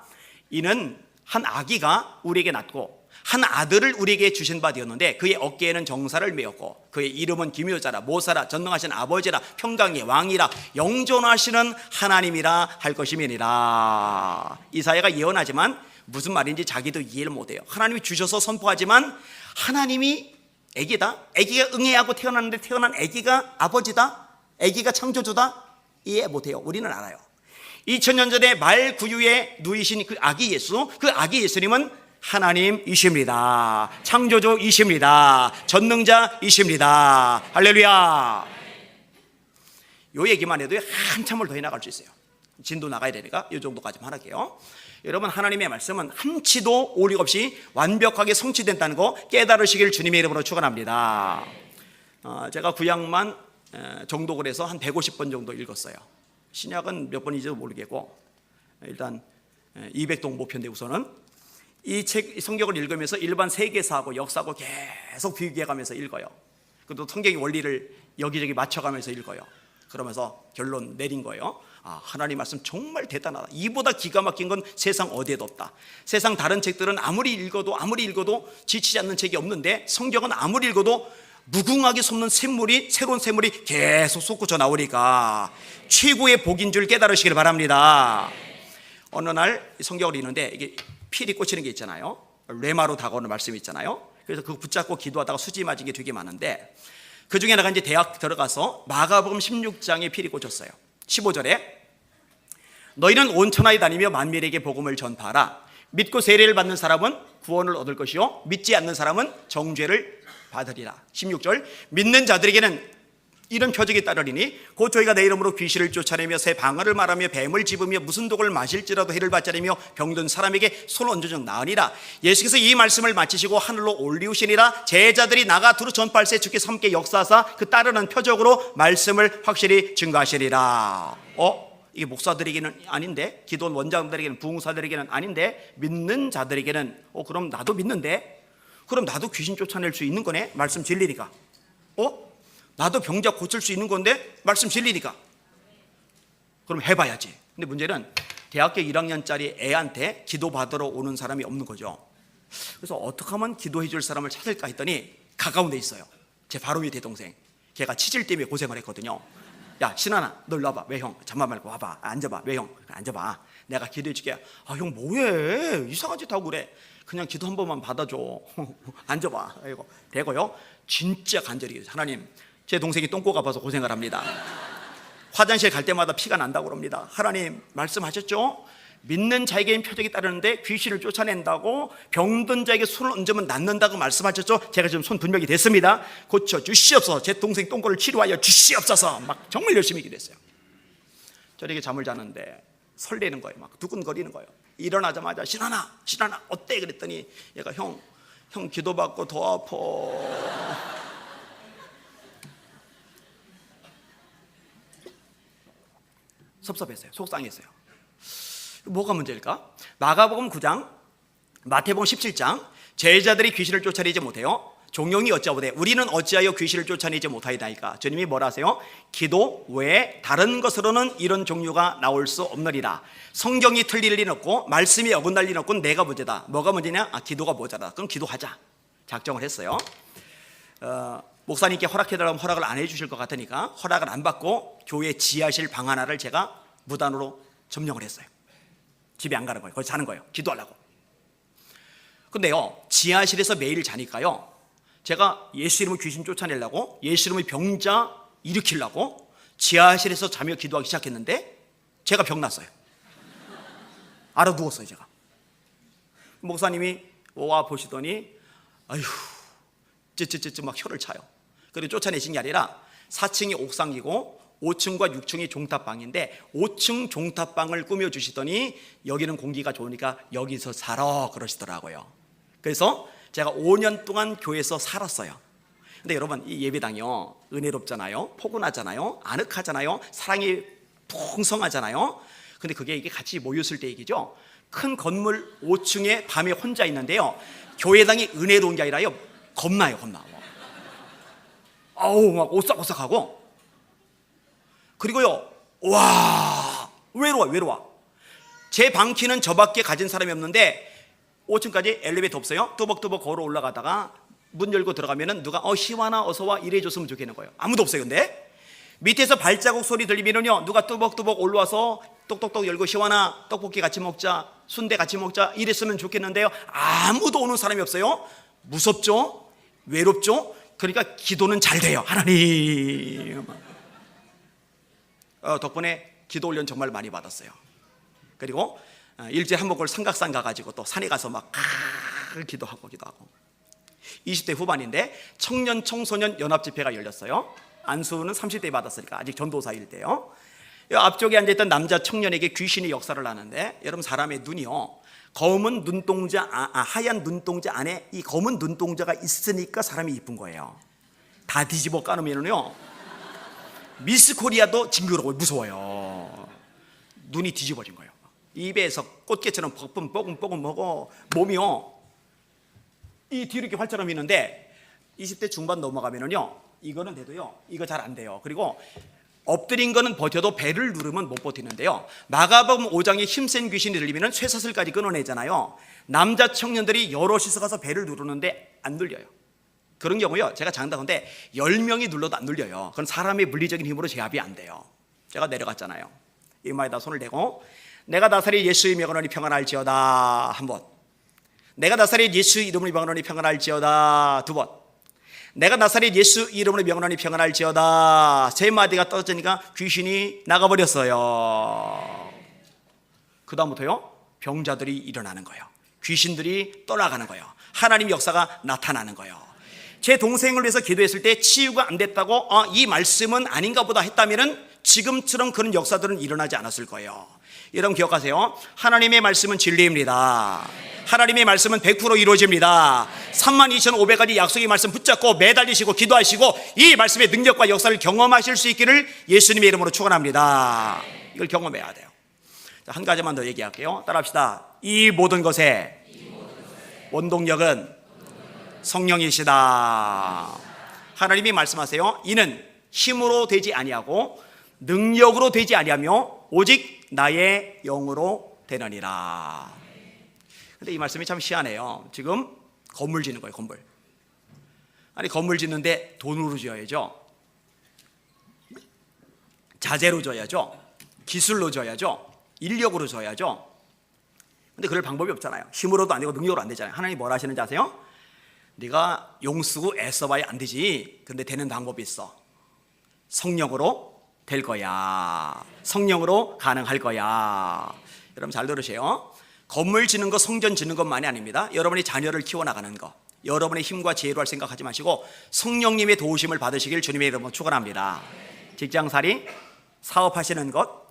이는 한 아기가 우리에게 낳고 한 아들을 우리에게 주신 바 되었는데 그의 어깨에는 정사를 메었고 그의 이름은 기묘자라 모사라 전능하신 아버지라 평강의 왕이라 영존하시는 하나님이라 할 것임이니라. 이사야가 예언하지만 무슨 말인지 자기도 이해를 못해요. 하나님이 주셔서 선포하지만 하나님이 애기다? 애기가 응애하고 태어났는데 태어난 애기가 아버지다? 애기가 창조주다? 이해 못해요. 우리는 알아요. 2000년 전에 말 구유에 누이신 그 아기 예수, 그 아기 예수님은 하나님이십니다. 창조주이십니다. 전능자이십니다. 할렐루야. 요 얘기만 해도 한참을 더 해나갈 수 있어요. 진도 나가야 되니까 이 정도까지만 할게요. 여러분, 하나님의 말씀은 한치도 오류 없이 완벽하게 성취된다는 거 깨달으시길 주님의 이름으로 축원합니다. 제가 구약만 정독을 해서 한 150번 정도 읽었어요. 신약은 몇 번인지도 모르겠고 일단 200동 목표인데 우선은 이 책 성경을 읽으면서 일반 세계사하고 역사하고 계속 비교해가면서 읽어요. 그리고 성경의 원리를 여기저기 맞춰가면서 읽어요. 그러면서 결론 내린 거예요. 하나님 말씀 정말 대단하다. 이보다 기가 막힌 건 세상 어디에도 없다. 세상 다른 책들은 아무리 읽어도 지치지 않는 책이 없는데 성경은 아무리 읽어도 무궁하게 솟는 새로운 샘물이 계속 솟구쳐 나오니까 최고의 복인 줄 깨달으시길 바랍니다. 어느 날 성경을 읽는데 이게 필이 꽂히는 게 있잖아요. 레마로 다가오는 말씀이 있잖아요. 그래서 그거 붙잡고 기도하다가 수지 맞은 게 되게 많은데 그 중에 내가 이제 대학 들어가서 마가복음 16장에 필이 꽂혔어요. 15절에 너희는 온 천하에 다니며 만민에게 복음을 전파하라. 믿고 세례를 받는 사람은 구원을 얻을 것이요 믿지 않는 사람은 정죄를 받으리라. 16절 믿는 자들에게는 이런 표적이 따르리니 곧 저희가 내 이름으로 귀신을 쫓아내며 새 방언을 말하며 뱀을 집으며 무슨 독을 마실지라도 해를 받지 않으며 병든 사람에게 손 얹어져 나으리라. 예수께서 이 말씀을 마치시고 하늘로 올리우시니라. 제자들이 나가 두루 전파할세 주께서 함께 역사하사 그 따르는 표적으로 말씀을 확실히 증거하시리라. 이게 목사들에게는 아닌데, 기도 원장들에게는, 부흥사들에게는 아닌데, 믿는 자들에게는 그럼 나도 믿는데, 그럼 나도 귀신 쫓아낼 수 있는 거네, 말씀 진리니까. 나도 병자 고칠 수 있는 건데 말씀 진리니까 그럼 해봐야지. 근데 문제는 대학교 1학년짜리 애한테 기도받으러 오는 사람이 없는 거죠. 그래서 어떻게 하면 기도해 줄 사람을 찾을까 했더니 가까운 데 있어요. 제 바로 밑에 동생, 걔가 치질 때문에 고생을 했거든요. 야 신하나 너 일로 와봐. 왜 형? 잠만 말고 와봐. 앉아봐. 왜 형? 앉아봐. 내가 기도해 줄게. 형 뭐해, 이상한 짓 하고 그래. 그냥 기도 한 번만 받아줘. 앉아봐. 이거 되고요. 진짜 간절히 하나님, 제 동생이 똥꼬가 아파서 고생을 합니다. 화장실 갈 때마다 피가 난다고 그럽니다. 하나님 말씀하셨죠? 믿는 자에게는 표적이 따르는데 귀신을 쫓아낸다고, 병든 자에게 손을 얹으면 낫는다고 말씀하셨죠? 제가 지금 손 분명히 됐습니다. 고쳐 주시옵소서. 제 동생 똥꼬를 치료하여 주시옵소서. 막 정말 열심히 기도했어요. 저녁에 잠을 자는데 설레는 거예요. 막 두근거리는 거예요. 일어나자마자 신하나 어때? 그랬더니 얘가 형 기도받고 더 아파. 섭섭했어요. 속상했어요. 뭐가 문제일까? 마가복음 9장, 마태복음 17장, 제자들이 귀신을 쫓아내지 못해요. 종용이 어찌하오되 우리는 어찌하여 귀신을 쫓아내지 못하이다이까. 주님이 뭐라 하세요? 기도 외에 다른 것으로는 이런 종류가 나올 수 없느니라. 성경이 틀릴 리는 없고 말씀이 어긋날 리는 없고 내가 문제다. 뭐가 문제냐? 기도가 모자라. 그럼 기도하자. 작정을 했어요. 목사님께 허락해달라면 허락을 안 해주실 것 같으니까 허락을 안 받고 교회 지하실 방 하나를 제가 무단으로 점령을 했어요. 집에 안 가는 거예요. 거기 자는 거예요. 기도하려고. 근데요, 지하실에서 매일 자니까요, 제가 예수 이름으로 귀신 쫓아내려고, 예수 이름으로 병자 일으키려고 지하실에서 자며 기도하기 시작했는데 제가 병 났어요. 알아 누웠어요. 제가. 목사님이 와 보시더니 아휴 쯔쯔쯔쯔 막 혀를 차요. 그리고 쫓아내신 게 아니라 4층이 옥상이고 5층과 6층이 종탑방인데 5층 종탑방을 꾸며주시더니 여기는 공기가 좋으니까 여기서 살아 그러시더라고요. 그래서 제가 5년 동안 교회에서 살았어요. 근데 여러분 이 예배당이요, 은혜롭잖아요, 포근하잖아요, 아늑하잖아요, 사랑이 풍성하잖아요. 근데 그게 이게 같이 모였을 때 얘기죠. 큰 건물 5층에 밤에 혼자 있는데요, 교회당이 은혜로운 게 아니라요, 겁나요. 아우 막 오싹오싹하고. 그리고요, 와 외로워. 제 방키는 저밖에 가진 사람이 없는데 5층까지 엘리베이터 없어요. 뚜벅뚜벅 걸어 올라가다가 문 열고 들어가면은 누가 시완아 어서와 이래줬으면 좋겠는 거예요. 아무도 없어요. 근데 밑에서 발자국 소리 들리면은요, 누가 뚜벅뚜벅 올라와서 똑똑똑 열고 시완아 떡볶이 같이 먹자, 순대 같이 먹자 이랬으면 좋겠는데요, 아무도 오는 사람이 없어요. 무섭죠? 외롭죠? 그러니까 기도는 잘 돼요. 하나님 덕분에 기도 훈련 정말 많이 받았어요. 그리고 일주일에 한 번 걸 삼각산 가가지고 또 산에 가서 막 기도하고 20대 후반인데 청년 청소년 연합집회가 열렸어요. 안수는 30대에 받았으니까 아직 전도사일 때요. 앞쪽에 앉아있던 남자 청년에게 귀신이 역사를 하는데, 여러분 사람의 눈이요, 검은 눈동자, 하얀 눈동자 안에 이 검은 눈동자가 있으니까 사람이 이쁜 거예요. 다 뒤집어 까놓으면요, 미스 코리아도 징그러워 무서워요. 눈이 뒤집어진 거예요. 입에서 꽃게처럼 뽀금뽀금 먹어. 몸이요, 이 뒤로 이렇게 활처럼 있는데 20대 중반 넘어가면은요, 이거는 돼도요, 이거 잘 안 돼요. 그리고 엎드린 거는 버텨도 배를 누르면 못 버티는데요. 마가복음 5장에 힘센 귀신이 들리면 쇠사슬까지 끊어내잖아요. 남자 청년들이 여럿이서 가서 배를 누르는데 안 눌려요. 그런 경우요, 제가 장담하는데 10명이 눌러도 안 눌려요. 그건 사람의 물리적인 힘으로 제압이 안 돼요. 제가 내려갔잖아요. 이마에다 손을 대고 내가 나사렛 예수의 명하노니 평안할지어다 한 번, 내가 나사렛 예수 이름으로 명하노니 평안할지어다 두 번, 내가 나사렛 예수 이름으로 명하노니 평안할지어다 세 마디가 떨어지니까 귀신이 나가버렸어요. 그 다음부터요, 병자들이 일어나는 거예요. 귀신들이 떠나가는 거예요. 하나님 역사가 나타나는 거예요. 제 동생을 위해서 기도했을 때 치유가 안 됐다고 이 말씀은 아닌가 보다 했다면 지금처럼 그런 역사들은 일어나지 않았을 거예요. 여러분 기억하세요. 하나님의 말씀은 진리입니다. 하나님의 말씀은 100% 이루어집니다. 32,500가지 약속의 말씀 붙잡고 매달리시고 기도하시고 이 말씀의 능력과 역사를 경험하실 수 있기를 예수님의 이름으로 축원합니다. 이걸 경험해야 돼요. 자, 한 가지만 더 얘기할게요. 따라합시다. 이 모든 것의 원동력은 성령이시다. 하나님이 말씀하세요. 이는 힘으로 되지 아니하고 능력으로 되지 아니하며 오직 나의 영으로 되느니라. 근데 이 말씀이 참 희한해요. 지금 건물 짓는 거예요. 건물. 아니 건물 짓는데 돈으로 지어야죠. 자재로 져야죠. 기술로 져야죠. 인력으로 져야죠. 근데 그럴 방법이 없잖아요. 힘으로도 안 되고 능력으로 안 되잖아요. 하나님이 뭘 하시는지 아세요? 네가 용 쓰고 애써봐야 안 되지. 근데 되는 방법이 있어. 성령으로 될 거야. 성령으로 가능할 거야. 여러분 잘 들으세요. 건물 짓는 거, 성전 짓는 것만이 아닙니다. 여러분이 자녀를 키워나가는 거, 여러분의 힘과 지혜로 할 생각하지 마시고 성령님의 도우심을 받으시길 주님의 이름으로 축원합니다. 직장살이, 사업하시는 것,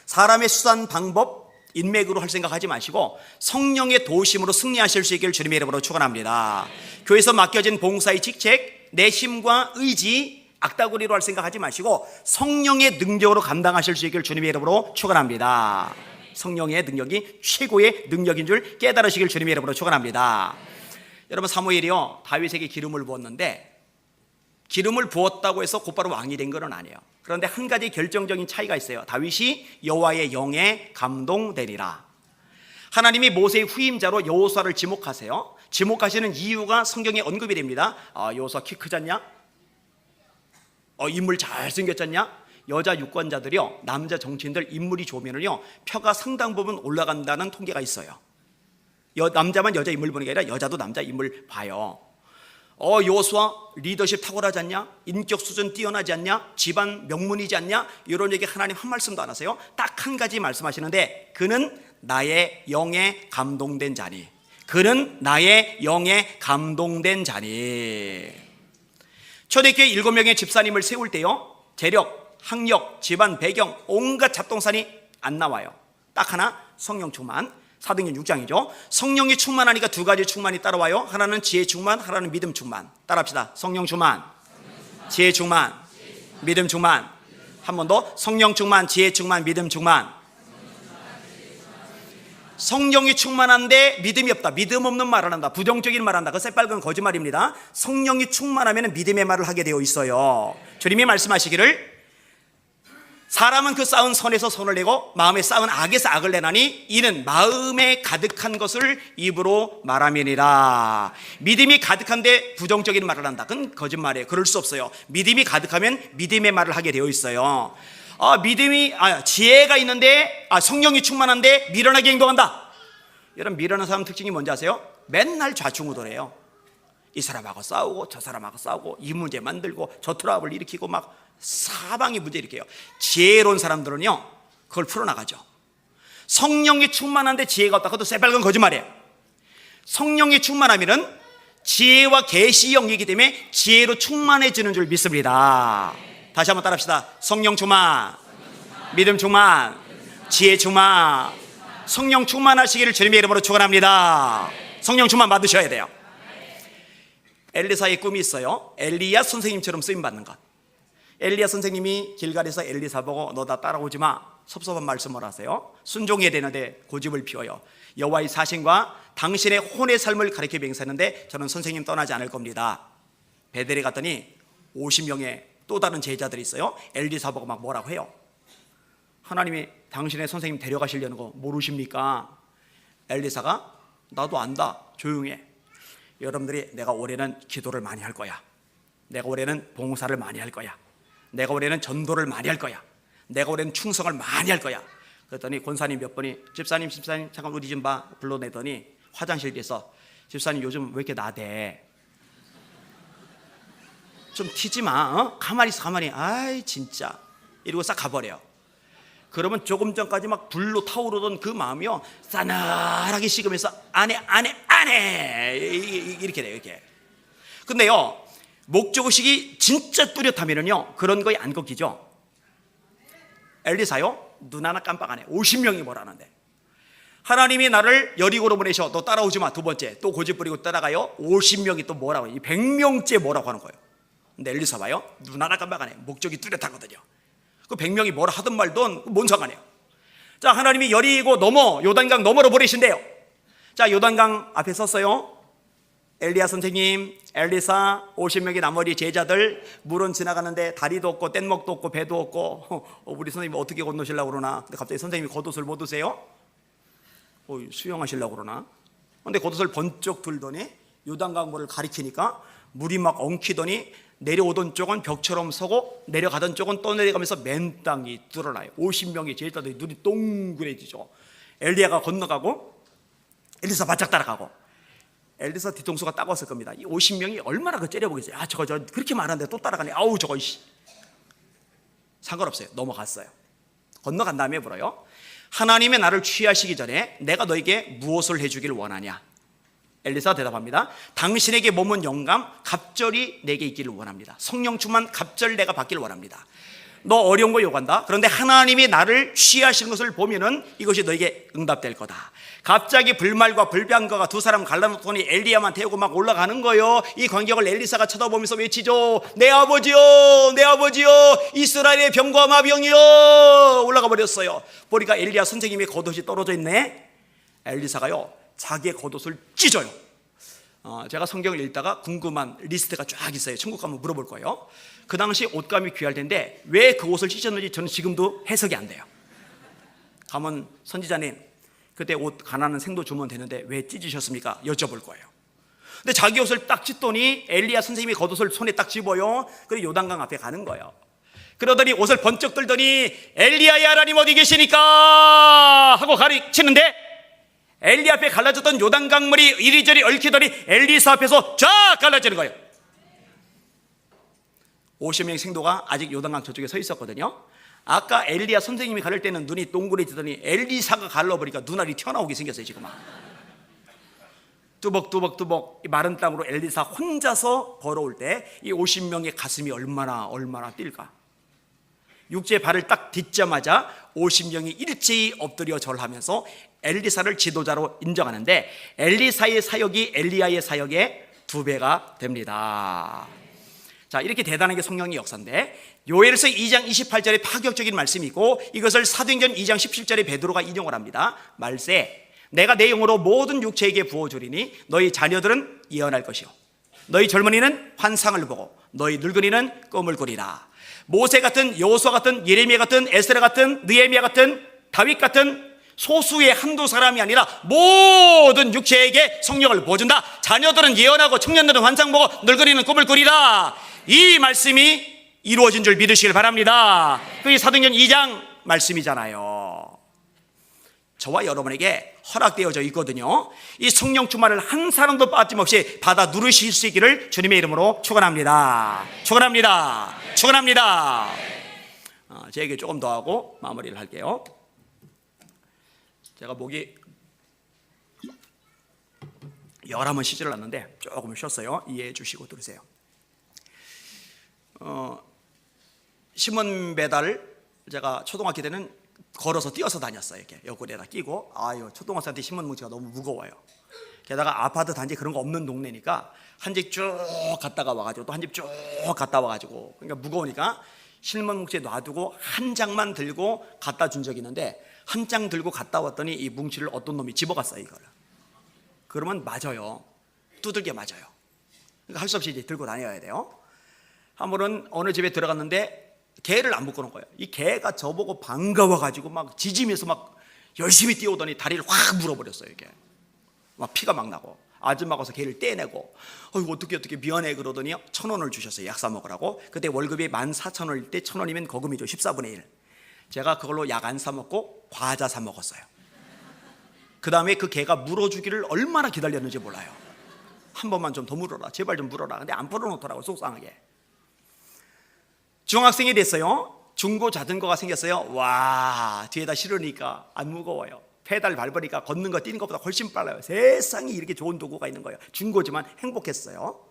사람의 수단 방법, 인맥으로 할 생각하지 마시고 성령의 도우심으로 승리하실 수 있기를 주님의 이름으로 축원합니다. 교회에서 맡겨진 봉사의 직책, 내 힘과 의지, 악다구리로 할 생각하지 마시고 성령의 능력으로 감당하실 수 있기를 주님의 이름으로 축원합니다. 성령의 능력이 최고의 능력인 줄 깨달으시길 주님의 이름으로 축원합니다. 여러분 사무엘이요, 다윗에게 기름을 부었는데 기름을 부었다고 해서 곧바로 왕이 된 건 아니에요. 그런데 한 가지 결정적인 차이가 있어요. 다윗이 여호와의 영에 감동되리라. 하나님이 모세의 후임자로 여호수아를 지목하세요. 지목하시는 이유가 성경에 언급이 됩니다. 여호수아 키 크잖냐? 인물 잘생겼잖냐? 여자 유권자들이요, 남자 정치인들 인물이 좋으면요 표가 상당 부분 올라간다는 통계가 있어요. 남자만 여자 인물 보는 게 아니라 여자도 남자 인물 봐요. 여호수아 리더십 탁월하지 않냐? 인격 수준 뛰어나지 않냐? 집안 명문이지 않냐? 이런 얘기 하나님 한 말씀도 안 하세요. 딱 한 가지 말씀하시는데 그는 나의 영에 감동된 자니, 그는 나의 영에 감동된 자니. 초대교회 7명의 집사님을 세울 때요, 재력, 학력, 집안 배경, 온갖 잡동사니 안 나와요. 딱 하나, 성령 충만. 사도행전 6장이죠. 성령이 충만하니까 두 가지 충만이 따라와요. 하나는 지혜 충만, 하나는 믿음 충만. 따라합시다. 성령 충만, 지혜 충만, 믿음 충만. 한 번 더. 성령 충만, 지혜 충만, 믿음 충만. 성령이 충만한데 믿음이 없다, 믿음 없는 말을 한다, 부정적인 말을 한다, 그 새빨간 거짓말입니다. 성령이 충만하면 믿음의 말을 하게 되어 있어요. 주님이 말씀하시기를 사람은 그 쌓은 선에서 선을 내고 마음에 쌓은 악에서 악을 내나니 이는 마음에 가득한 것을 입으로 말함이니라. 믿음이 가득한데 부정적인 말을 한다, 그건 거짓말이에요. 그럴 수 없어요. 믿음이 가득하면 믿음의 말을 하게 되어 있어요. 지혜가 있는데 성령이 충만한데 미련하게 행동한다. 여러분 미련한 사람 특징이 뭔지 아세요? 맨날 좌충우돌해요. 이 사람하고 싸우고 저 사람하고 싸우고 이 문제 만들고 저 트러블 일으키고 막 사방에 문제 일으켜요. 지혜로운 사람들은요 그걸 풀어나가죠. 성령이 충만한데 지혜가 없다, 그것도 새빨간 거짓말이에요. 성령이 충만하면은 지혜와 계시 영이기 때문에 지혜로 충만해지는 줄 믿습니다. 다시 한번 따라합시다. 성령 충만, 믿음 충만, 지혜 충만. 성령 충만하시기를 주님의 이름으로 축원합니다. 성령 충만 받으셔야 돼요. 엘리사의 꿈이 있어요. 엘리야 선생님처럼 쓰임받는 것. 엘리야 선생님이 길갈에서 엘리사 보고 너 나 따라오지 마, 섭섭한 말씀을 하세요. 순종해야 되는데 고집을 피워요. 여호와의 사신과 당신의 혼의 삶을 가르쳐 맹세하는데 저는 선생님 떠나지 않을 겁니다. 베델에 갔더니 50명의 또 다른 제자들이 있어요. 엘리사 보고 막 뭐라고 해요. 하나님이 당신의 선생님 데려가시려는 거 모르십니까? 엘리사가 나도 안다, 조용해. 여러분들이 내가 올해는 기도를 많이 할 거야, 내가 올해는 봉사를 많이 할 거야, 내가 올해는 전도를 많이 할 거야, 내가 올해는 충성을 많이 할 거야. 그랬더니 권사님 몇 분이 집사님 잠깐 우리 좀 봐 불러내더니 화장실에서 집사님 요즘 왜 이렇게 나대? 좀 튀지 마. 가만히 있어, 가만히. 아이 진짜. 이러고 싹 가버려요. 그러면 조금 전까지 막 불로 타오르던 그 마음이요 싸늘하게 식으면서 안해 이렇게 돼요. 이렇게. 근데요 목적의식이 진짜 뚜렷하면요 그런 거에 안 꺾이죠. 엘리사요 눈 하나 깜빡 안 해. 50명이 뭐라는데 하나님이 나를 여리고로 보내셔. 너 따라오지 마. 두 번째 또 고집 부리고 따라가요. 50명이 또 뭐라고, 이 100명째 뭐라고 하는 거예요. 근데 엘리사 봐요 눈 하나 깜빡 안 해. 목적이 뚜렷하거든요. 그 100명이 뭐라 하든 말든 뭔 상관이에요. 자, 하나님이 여리고 넘어 요단강 너머로 보내신대요. 자, 요단강 앞에 섰어요. 엘리야 선생님, 엘리사, 50명의 나머지 제자들, 물은 지나가는데 다리도 없고 뗏목도 없고 배도 없고 우리 선생님 어떻게 건너시려고 그러나. 근데 갑자기 선생님이 겉옷을 못 드세요? 수영하시려고 그러나. 근데 겉옷을 번쩍 들더니 요단강 물을 가리키니까 물이 막 엉키더니 내려오던 쪽은 벽처럼 서고 내려가던 쪽은 떠내려가면서 맨 땅이 뚫어나요. 50명의 제자들이 눈이 동그래지죠. 엘리야가 건너가고 엘리사 바짝 따라가고. 엘리사 뒤통수가 따가웠을 겁니다. 이 50명이 얼마나 그 째려보겠어요. 아 저거 그렇게 많은데 또 따라가네. 아우 저거 상관없어요. 넘어갔어요. 건너간 다음에 물어요. 하나님의 나를 취하시기 전에 내가 너에게 무엇을 해주길 원하냐? 엘리사가 대답합니다. 당신에게 머문 영감 갑절이 내게 있기를 원합니다. 성령 충만 갑절 내가 받기를 원합니다. 너 어려운 거 요구한다. 그런데 하나님이 나를 취하시는 것을 보면은 이것이 너에게 응답될 거다. 갑자기 불말과 불병거가 두 사람 갈라놓더니 엘리야만 태우고 막 올라가는 거예요. 이 광경을 엘리사가 쳐다보면서 외치죠. 내 아버지요, 내 아버지요, 이스라엘의 병과 마병이요. 올라가 버렸어요. 보니까 엘리야 선생님의 겉옷이 떨어져 있네. 엘리사가요 자기의 겉옷을 찢어요. 제가 성경을 읽다가 궁금한 리스트가 쫙 있어요. 천국 가면 물어볼 거예요. 그 당시 옷감이 귀할 텐데 왜 그 옷을 찢었는지 저는 지금도 해석이 안 돼요. 가면 선지자님 그때 옷 가난한 생도 주면 되는데 왜 찢으셨습니까? 여쭤볼 거예요. 근데 자기 옷을 딱 찢더니 엘리야 선생님이 겉옷을 손에 딱 집어요. 그리고 요단강 앞에 가는 거예요. 그러더니 옷을 번쩍 들더니 엘리야의 하나님 어디 계시니까 하고 가르치는데 엘리 앞에 갈라졌던 요단강물이 이리저리 얽히더니 엘리사 앞에서 쫙 갈라지는 거예요. 50명의 생도가 아직 요단강 저쪽에 서 있었거든요. 아까 엘리야 선생님이 가를 때는 눈이 동그래지더니 엘리사가 갈라버리니까 눈알이 튀어나오게 생겼어요. 지금 뚜벅뚜벅 마른 땅으로 엘리사 혼자서 걸어올 때 이 50명의 가슴이 얼마나 뛸까. 육지에 발을 딱 딛자마자 50명이 일제히 엎드려 절하면서 엘리사를 지도자로 인정하는데 엘리사의 사역이 엘리야의 사역의 2배가 됩니다. 자, 이렇게 대단한 게 성령의 역사인데 요엘서 2장 28절에 파격적인 말씀이 있고 이것을 사도행전 2장 17절에 베드로가 인용을 합니다. 말세 내가 내 영으로 모든 육체에게 부어주리니 너희 자녀들은 예언할 것이요 너희 젊은이는 환상을 보고 너희 늙은이는 꿈을 꾸리라. 모세 같은 여호수아 같은 예레미야 같은 에스라 같은 느헤미야 같은 다윗 같은 소수의 한두 사람이 아니라 모든 육체에게 성령을 부어준다. 자녀들은 예언하고 청년들은 환상 보고 늙은이는 꿈을 꾸리라. 이 말씀이 이루어진 줄 믿으시길 바랍니다. 그게 사도행전 2장 말씀이잖아요. 저와 여러분에게 허락되어져 있거든요. 이 성령 충만을 한 사람도 빠짐없이 받아 누르실 수 있기를 주님의 이름으로 축원합니다. 축원합니다. 축원합니다. 제 얘기 조금 더 하고 마무리를 할게요. 제가 목이 열한번 쉬지를 않는데 조금 쉬었어요. 이해해 주시고 들으세요. 신문 배달 제가 초등학교 때는 걸어서 뛰어서 다녔어요. 이렇게 옆구리에다 끼고. 초등학생한테 신문 뭉치가 너무 무거워요. 게다가 아파트 단지 그런 거 없는 동네니까 한 집 쭉 갔다가 와가지고 또 한 집 쭉 갔다 와가지고 그러니까 무거우니까 신문 뭉치에 놔두고 한 장만 들고 갖다 준 적이 있는데 한 장 들고 갔다 왔더니 이 뭉치를 어떤 놈이 집어갔어요. 이걸. 그러면 맞아요. 두들겨 맞아요. 그러니까 할 수 없이 이제 들고 다녀야 돼요. 한 번은 어느 집에 들어갔는데 개를 안 묶어놓은 거예요. 이 개가 저보고 반가워가지고 막 짖으면서 막 열심히 뛰어오더니 다리를 확 물어버렸어요. 이게 막 피가 막 나고, 아줌마가 와서 개를 떼내고, 어떻게 미안해 그러더니 1,000원을 주셨어요. 약 사 먹으라고. 그때 월급이 14,000원일 때 1,000원이면 거금이죠. 14분의 1. 제가 그걸로 약 안 사 먹고 과자 사 먹었어요. 그 다음에 그 개가 물어주기를 얼마나 기다렸는지 몰라요. 한 번만 좀 더 물어라, 제발 좀 물어라. 근데 안 풀어놓더라고, 속상하게. 중학생이 됐어요. 중고 자전거가 생겼어요. 와, 뒤에다 실으니까 안 무거워요. 페달 밟으니까 걷는 거 뛰는 것보다 훨씬 빨라요. 세상에 이렇게 좋은 도구가 있는 거예요. 중고지만 행복했어요.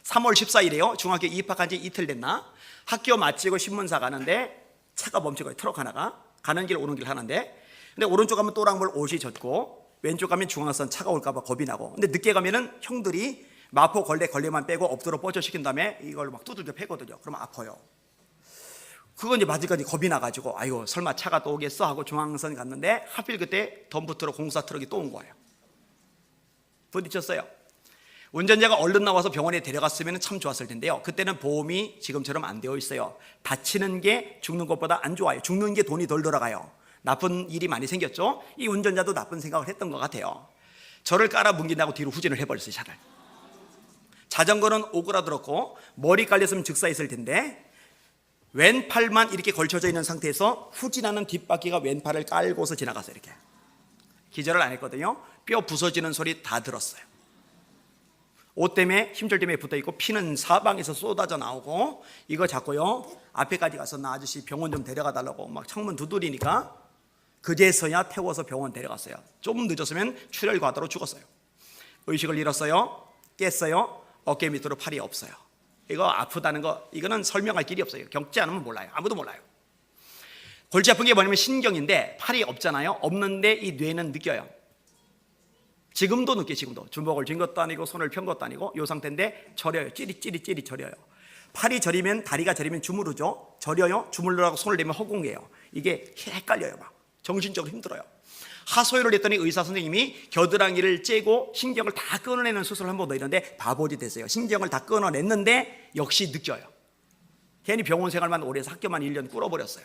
3월 14일에요 중학교 입학한 지 이틀 됐나, 학교 마치고 신문사 가는데 차가 멈추고, 트럭 하나가 가는 길 오는 길 하는데, 근데 오른쪽 가면 또랑물 옷이 젖고 왼쪽 가면 중앙선 차가 올까 봐 겁이 나고, 근데 늦게 가면은 형들이 마포 걸레만 빼고 엎드려 뻗쳐 시킨 다음에 이걸 막 두들겨 패거든요. 그러면 아파요. 그거 이제 맞을까지 겁이 나가지고, 아이고 설마 차가 또 오겠어 하고 중앙선 갔는데, 하필 그때 덤프트럭 공사 트럭이 또 온 거예요. 부딪혔어요. 운전자가 얼른 나와서 병원에 데려갔으면 참 좋았을 텐데요. 그때는 보험이 지금처럼 안 되어 있어요. 다치는 게 죽는 것보다 안 좋아요. 죽는 게 돈이 덜 들어가요. 나쁜 일이 많이 생겼죠. 이 운전자도 나쁜 생각을 했던 것 같아요. 저를 깔아 뭉긴다고 뒤로 후진을 해버렸어요, 차를. 자전거는 오그라들었고 머리 깔렸으면 즉사했을 텐데, 왼팔만 이렇게 걸쳐져 있는 상태에서 후진하는 뒷바퀴가 왼팔을 깔고서 지나갔어요. 이렇게 기절을 안 했거든요. 뼈 부서지는 소리 다 들었어요. 옷 때문에, 힘줄 때문에 붙어있고 피는 사방에서 쏟아져 나오고, 이거 잡고요 앞에까지 가서 나 아저씨 병원 좀 데려가 달라고 막 창문 두드리니까 그제서야 태워서 병원 데려갔어요. 좀 늦었으면 출혈과다로 죽었어요. 의식을 잃었어요. 깼어요. 어깨 밑으로 팔이 없어요. 이거 아프다는 거, 이거는 설명할 길이 없어요. 겪지 않으면 몰라요. 아무도 몰라요. 골치 아픈 게 뭐냐면 신경인데, 팔이 없잖아요. 없는데 이 뇌는 느껴요. 지금도 느껴요. 지금도 주먹을 쥔 것도 아니고 손을 편 것도 아니고 이 상태인데 저려요. 찌릿 저려요. 팔이 저리면, 다리가 저리면 주무르죠. 저려요. 주물르라고 손을 대면 허공이에요. 이게 헷갈려요. 막 정신적으로 힘들어요. 하소연을 했더니 의사 선생님이 겨드랑이를 째고 신경을 다 끊어내는 수술을 한 번 더 했는데 바보짓 됐어요. 신경을 다 끊어냈는데 역시 느껴요. 괜히 병원 생활만 오래 해서 학교만 1년 꿇어버렸어요.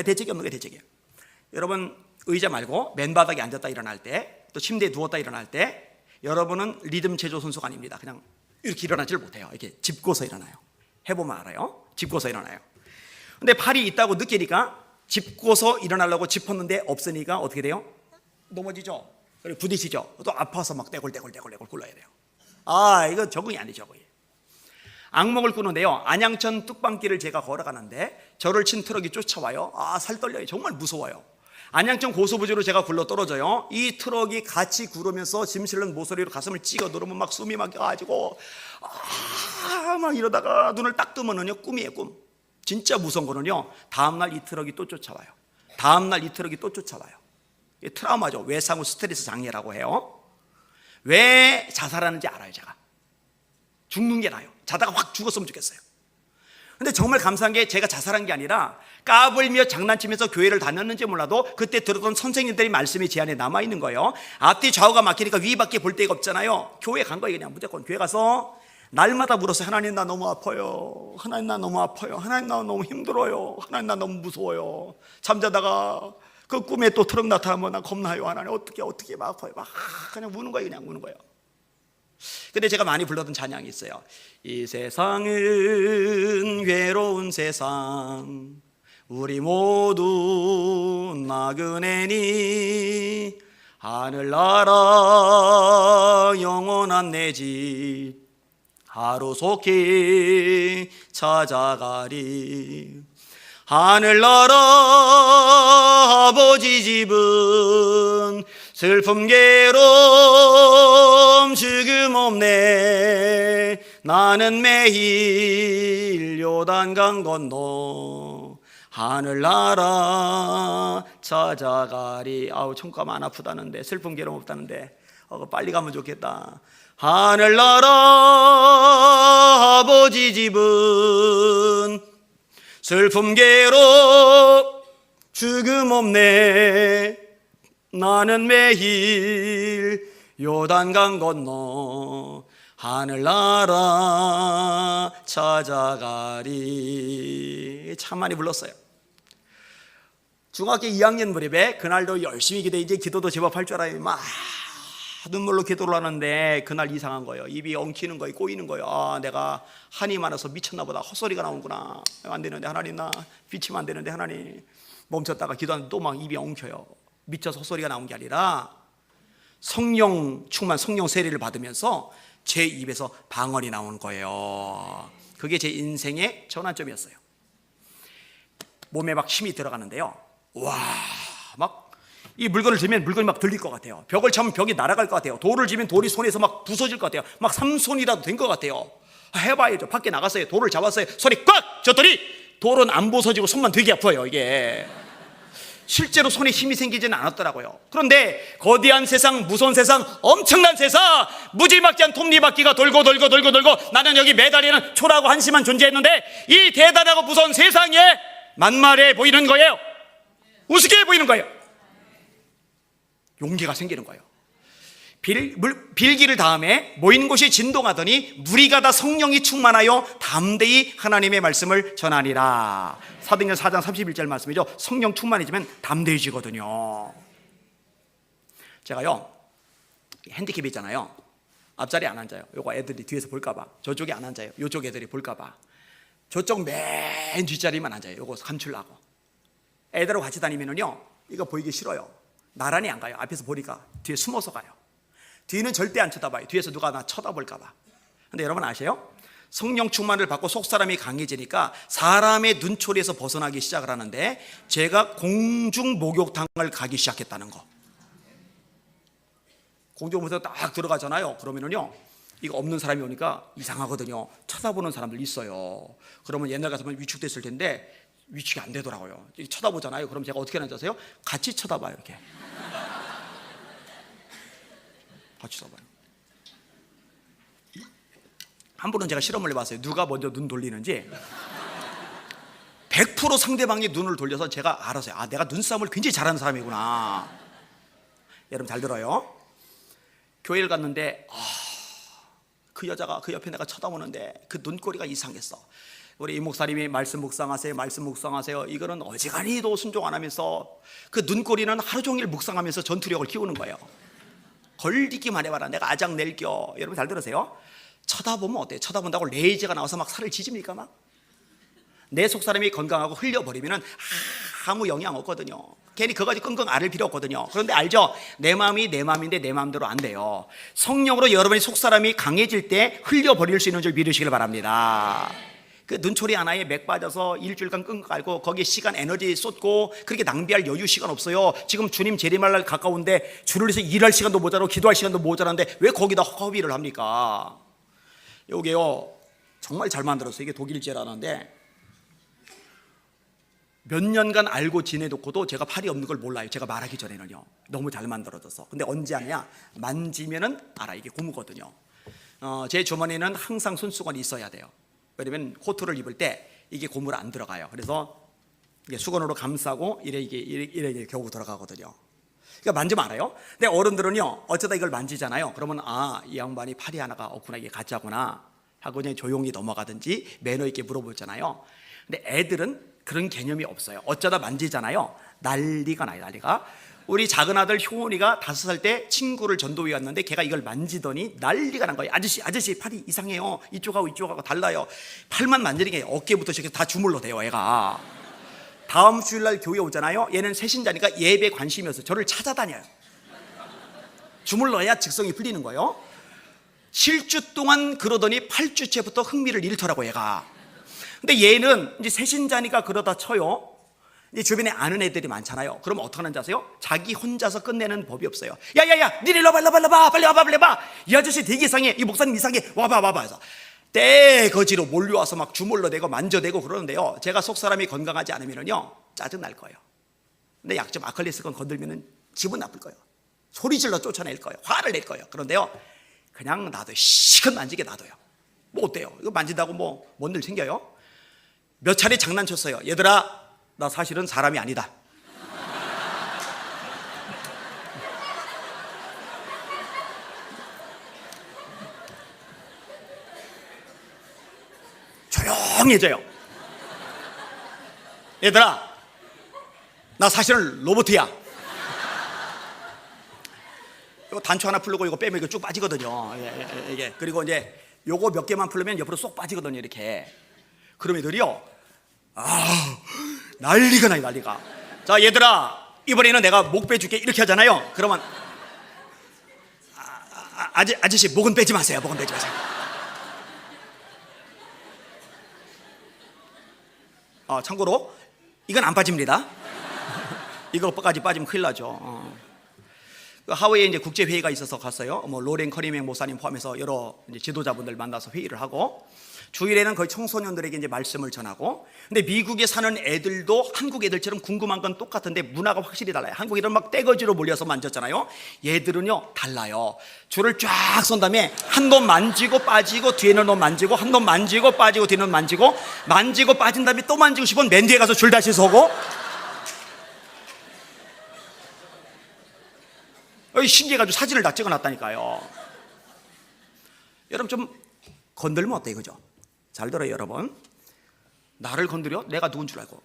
대책이 없는 게 대책이에요. 여러분, 의자 말고 맨바닥에 앉았다 일어날 때, 또 침대에 누웠다 일어날 때, 여러분은 리듬 체조 선수가 아닙니다. 그냥 이렇게 일어나질 못해요. 이렇게 짚고서 일어나요. 해보면 알아요. 짚고서 일어나요. 근데 팔이 있다고 느끼니까 짚고서 일어나려고 짚었는데 없으니까 어떻게 돼요? 넘어지죠. 그리고 부딪히죠. 또 아파서 막 떼굴떼굴 굴러야 돼요. 이거 적응이 안 되죠. 악몽을 꾸는데요, 안양천 뚝방길을 제가 걸어가는데 저를 친 트럭이 쫓아와요. 살 떨려요. 정말 무서워요. 안양천 고수부지로 제가 굴러 떨어져요. 이 트럭이 같이 구르면서 짐 실는 모서리로 가슴을 찍어 누르면 막 숨이 막혀가지고 막 이러다가 눈을 딱 뜨면은요, 꿈이에요. 꿈. 진짜 무서운 거는요, 다음날 이 트럭이 또 쫓아와요. 다음날 이 트럭이 또 쫓아와요. 이게 트라우마죠. 외상후 스트레스 장애라고 해요. 왜 자살하는지 알아요. 제가 죽는 게 나아요. 자다가 확 죽었으면 좋겠어요. 근데 정말 감사한 게, 제가 자살한 게 아니라 까불며 장난치면서 교회를 다녔는지 몰라도 그때 들었던 선생님들의 말씀이 제 안에 남아있는 거예요. 앞뒤 좌우가 막히니까 위밖에 볼 데가 없잖아요. 교회 간 거예요. 그냥 무조건 교회 가서 날마다 물었어요. 하나님, 나 너무 아파요. 하나님, 나 너무 아파요. 하나님, 나 너무 힘들어요. 하나님, 나 너무 무서워요. 잠자다가 그 꿈에 또 트럭 나타나면 나 겁나요. 하나님, 어떻게 막 아파요. 막 그냥 우는 거예요. 그냥 우는 거예요. 근데 제가 많이 불렀던 찬양이 있어요. 이 세상은 외로운 세상, 우리 모두 나그네니, 하늘나라 영원한 내 집 하루속히 찾아가리. 하늘나라 아버지 집은 슬픔 괴로움 죽음 없네. 나는 매일 요단강 건너 하늘나라 찾아가리. 천국 가면 안 아프다는데, 슬픔 괴로움 없다는데, 빨리 가면 좋겠다. 하늘나라 아버지 집은 슬픔 괴로움 죽음 없네. 나는 매일 요단강 건너 하늘나라 찾아가리. 참 많이 불렀어요. 중학교 2학년 무렵에 그날도 열심히 기도해, 이제 기도도 제법 할 줄 알아요. 막 눈물로 기도를 하는데 그날 이상한 거예요. 입이 엉키는 거예요. 꼬이는 거예요. 아, 내가 한이 많아서 미쳤나 보다. 헛소리가 나오는구나. 안 되는데 하나님, 나 비치면 안 되는데 하나님. 멈췄다가 기도하는데 또 막 입이 엉켜요. 미쳐서 헛소리가 나온 게 아니라 성령 충만, 성령 세례를 받으면서 제 입에서 방언이 나오는 거예요. 그게 제 인생의 전환점이었어요. 몸에 막 힘이 들어가는데요. 와, 막 이 물건을 들면 물건이 막 들릴 것 같아요. 벽을 차면 벽이 날아갈 것 같아요. 돌을 지면 돌이 손에서 막 부서질 것 같아요. 막 삼손이라도 된 것 같아요. 해봐야죠. 밖에 나갔어요. 돌을 잡았어요. 손이 꽉 쥐었더니 돌은 안 부서지고 손만 되게 아파요. 이게 실제로 손에 힘이 생기지는 않았더라고요. 그런데 거대한 세상, 무서운 세상, 엄청난 세상, 무지막지한 톱니바퀴가 돌고 나는 여기 매달리는 초라하고 한심한 존재였는데 이 대단하고 무서운 세상에 만만해 보이는 거예요. 우습게 보이는 거예요. 용기가 생기는 거예요. 빌기를 다음에 모인 곳이 진동하더니 무리가 다 성령이 충만하여 담대히 하나님의 말씀을 전하니라. 사도행전 4장 31절 말씀이죠. 성령 충만해지면 담대해지거든요. 제가요, 핸디캡이 있잖아요. 앞자리에 안 앉아요. 요거 애들이 뒤에서 볼까봐. 저쪽에 안 앉아요. 요쪽 애들이 볼까봐. 저쪽 맨 뒷자리만 앉아요. 요거 감추려고. 애들하고 같이 다니면은요, 이거 보이기 싫어요. 나란히 안 가요. 앞에서 보니까 뒤에 숨어서 가요. 뒤는 절대 안 쳐다봐요. 뒤에서 누가 나 쳐다볼까봐. 근데 여러분 아세요? 성령 충만을 받고 속사람이 강해지니까 사람의 눈초리에서 벗어나기 시작을 하는데 제가 공중 목욕탕을 가기 시작했다는 거. 공중 목욕탕 딱 들어가잖아요. 그러면은요, 이거 없는 사람이 오니까 이상하거든요. 쳐다보는 사람들 있어요. 그러면 옛날 같으면 위축됐을 텐데 위축이 안 되더라고요. 쳐다보잖아요. 그럼 제가 어떻게 하는지 아세요? 같이 쳐다봐요. 이렇게 같이 쳐다봐요. 한 번은 제가 실험을 해봤어요. 누가 먼저 눈 돌리는지. 100% 상대방이 눈을 돌려서 제가 알았어요. 아, 내가 눈싸움을 굉장히 잘하는 사람이구나. 여러분 잘 들어요. 교회를 갔는데 그 여자가 그 옆에 내가 쳐다보는데 그 눈꼬리가 이상했어. 우리 이 목사님이 말씀 묵상하세요. 이거는 어지간히도 순종 안 하면서 그 눈꼬리는 하루 종일 묵상하면서 전투력을 키우는 거예요. 걸리기만 해봐라. 내가 아작 낼겨. 여러분 잘 들으세요. 쳐다보면 어때요? 쳐다본다고 레이저가 나와서 막 살을 찢습니까? 막 내 속사람이 건강하고 흘려버리면 아무 영향 없거든요. 괜히 그거 가지고 끙끙 앓을 필요 없거든요. 그런데 알죠? 내 마음이 내 마음인데 내 마음대로 안 돼요. 성령으로 여러분의 속사람이 강해질 때 흘려버릴 수 있는 줄 믿으시길 바랍니다. 그 눈초리 하나에 맥 빠져서 일주일간 끙끙 앓고 거기에 시간 에너지 쏟고 그렇게 낭비할 여유 시간 없어요. 지금 주님 재림할 날 가까운데 주를 위해서 일할 시간도 모자라고 기도할 시간도 모자란데 왜 거기다 허비를 합니까? 요게요 정말 잘 만들었어요. 이게 독일제라는데 몇 년간 알고 지내놓고도 제가 팔이 없는 걸 몰라요. 제가 말하기 전에는요. 너무 잘 만들어져서. 근데 언제 아냐? 만지면은 알아. 이게 고무거든요. 제 주머니는 항상 손수건이 있어야 돼요. 왜냐면 코트를 입을 때 이게 고무를 안 들어가요. 그래서 이게 수건으로 감싸고 이래 겨우 들어가거든요. 그러니까 만지면 알아요. 근데 어른들은요 어쩌다 이걸 만지잖아요. 그러면 이 양반이 팔이 하나가 없구나, 이게 가짜구나 하고 그냥 조용히 넘어가든지 매너 있게 물어보잖아요. 근데 애들은 그런 개념이 없어요. 어쩌다 만지잖아요. 난리가 나요. 난리가. 우리 작은 아들 효원이가 5살 때 친구를 전도회 왔는데 걔가 이걸 만지더니 난리가 난 거예요. 아저씨 팔이 이상해요. 이쪽하고 달라요. 팔만 만지는 게 어깨부터 시작해서 다 주물러 대요. 애가 다음 주일날 교회 오잖아요. 얘는 새신자니까 예배 관심이어서 저를 찾아다녀요. 주물러야 직성이 풀리는 거예요. 7주 동안 그러더니 8주째부터 흥미를 잃더라고 얘가. 근데 얘는 이제 새신자니까 그러다 쳐요. 이제 주변에 아는 애들이 많잖아요. 그러면 어떻게 하는지 아세요? 자기 혼자서 끝내는 법이 없어요. 야야야, 니네 일로 와봐, 빨리 와봐. 이 아저씨 되게 이상해. 이 목사님 이상해. 와봐. 해서 떼거지로 몰려와서 막 주물러대고 만져대고 그러는데요. 제가 속사람이 건강하지 않으면요 짜증 날 거예요. 근데 약점 아클레스건 건들면은 기분 나쁠 거예요. 소리질러 쫓아낼 거예요. 화를 낼 거예요. 그런데요 그냥 놔둬요. 시컷 만지게 놔둬요. 뭐 어때요? 이거 만진다고 뭔 일 생겨요? 몇 차례 장난쳤어요. 얘들아, 나 사실은 사람이 아니다. 멍해져요. 얘들아, 나 사실은 로봇이야. 이거 단추 하나 풀고 이거 빼면 이거 쭉 빠지거든요. 이게 그리고 이제 요거 몇 개만 풀면 옆으로 쏙 빠지거든요. 이렇게. 그럼 애들이요, 난리가 나요, 난리가. 자, 얘들아, 이번에는 내가 목 빼줄게 이렇게 하잖아요. 그러면 아저씨 목은 빼지 마세요. 목은 빼지 마세요. 참고로 이건 안 빠집니다. 이거까지 빠지면 큰일 나죠. 하와이에 이제 국제 회의가 있어서 갔어요. 뭐 로렌 커리맹 목사님 포함해서 여러 이제 지도자분들 만나서 회의를 하고, 주일에는 거의 청소년들에게 이제 말씀을 전하고. 근데 미국에 사는 애들도 한국 애들처럼 궁금한 건 똑같은데 문화가 확실히 달라요. 한국 애들은 막 떼거지로 몰려서 만졌잖아요. 얘들은요 달라요. 줄을 쫙 쏜 다음에 한 놈 만지고 빠지고, 뒤에는 놈 만지고, 한 놈 만지고 빠지고, 뒤에는 만지고, 만지고 빠진 다음에 또 만지고 싶으면 맨 뒤에 가서 줄 다시 서고. 신기해가지고 사진을 다 찍어놨다니까요. 여러분 좀 건들면 어때 이거죠? 잘 들어요 여러분. 나를 건드려? 내가 누군 줄 알고.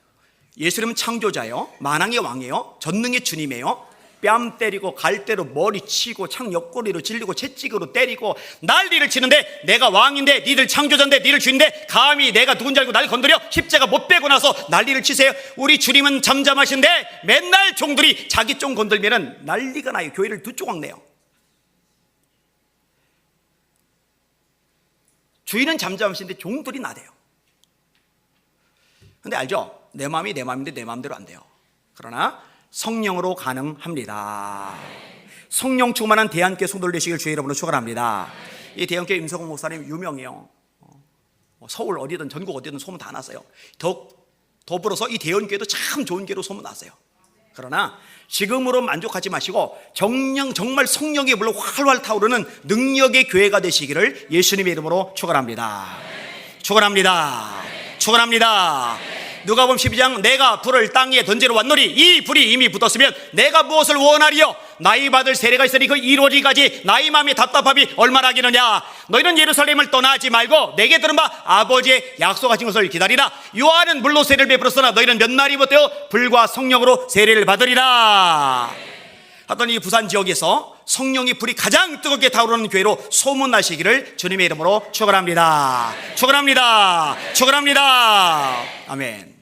예수님은 창조자예요, 만왕의 왕이에요, 전능의 주님이에요. 뺨 때리고 갈대로 머리 치고 창 옆구리로 질리고 채찍으로 때리고 난리를 치는데, 내가 왕인데, 니들 창조자인데, 니들 주인데 감히 내가 누군지 알고 날 건드려? 십자가 못 빼고 나서 난리를 치세요. 우리 주님은 잠잠하신데 맨날 종들이 자기 종 건들면은 난리가 나요. 교회를 두 조각 내요. 주인은 잠잠하신데 종들이 나대요. 근데 알죠? 내 마음이 내 마음인데 내 마음대로 안 돼요. 그러나 성령으로 가능합니다. 성령 충만한 대한교회 성도들 되시길 주의 이름으로 축원합니다. 이 대한교회 임성공 목사님 유명해요. 서울 어디든 전국 어디든 소문 다 났어요. 더불어서 이 대한교회도 참 좋은 교회로 소문 났어요. 그러나 지금으로 만족하지 마시고 정말 성령의 불로 활활 타오르는 능력의 교회가 되시기를 예수님의 이름으로 축원합니다. 축원합니다. 축원합니다. 누가복음 12장 내가 불을 땅에 던지러 왔노니 이 불이 이미 붙었으면 내가 무엇을 원하리요? 나이 받을 세례가 있으니 그 이루어지기까지 나의 마음이 답답함이 얼마나 하겠느냐. 너희는 예루살렘을 떠나지 말고 내게 들은 바 아버지의 약속하신 것을 기다리라. 요한은 물로 세례를 베풀었으나 너희는 몇 날이 못되어 불과 성령으로 세례를 받으리라. 하더니 이 부산 지역에서 성령의 불이 가장 뜨겁게 타오르는 교회로 소문나시기를 주님의 이름으로 축원합니다. 축원합니다. 축원합니다. 아멘.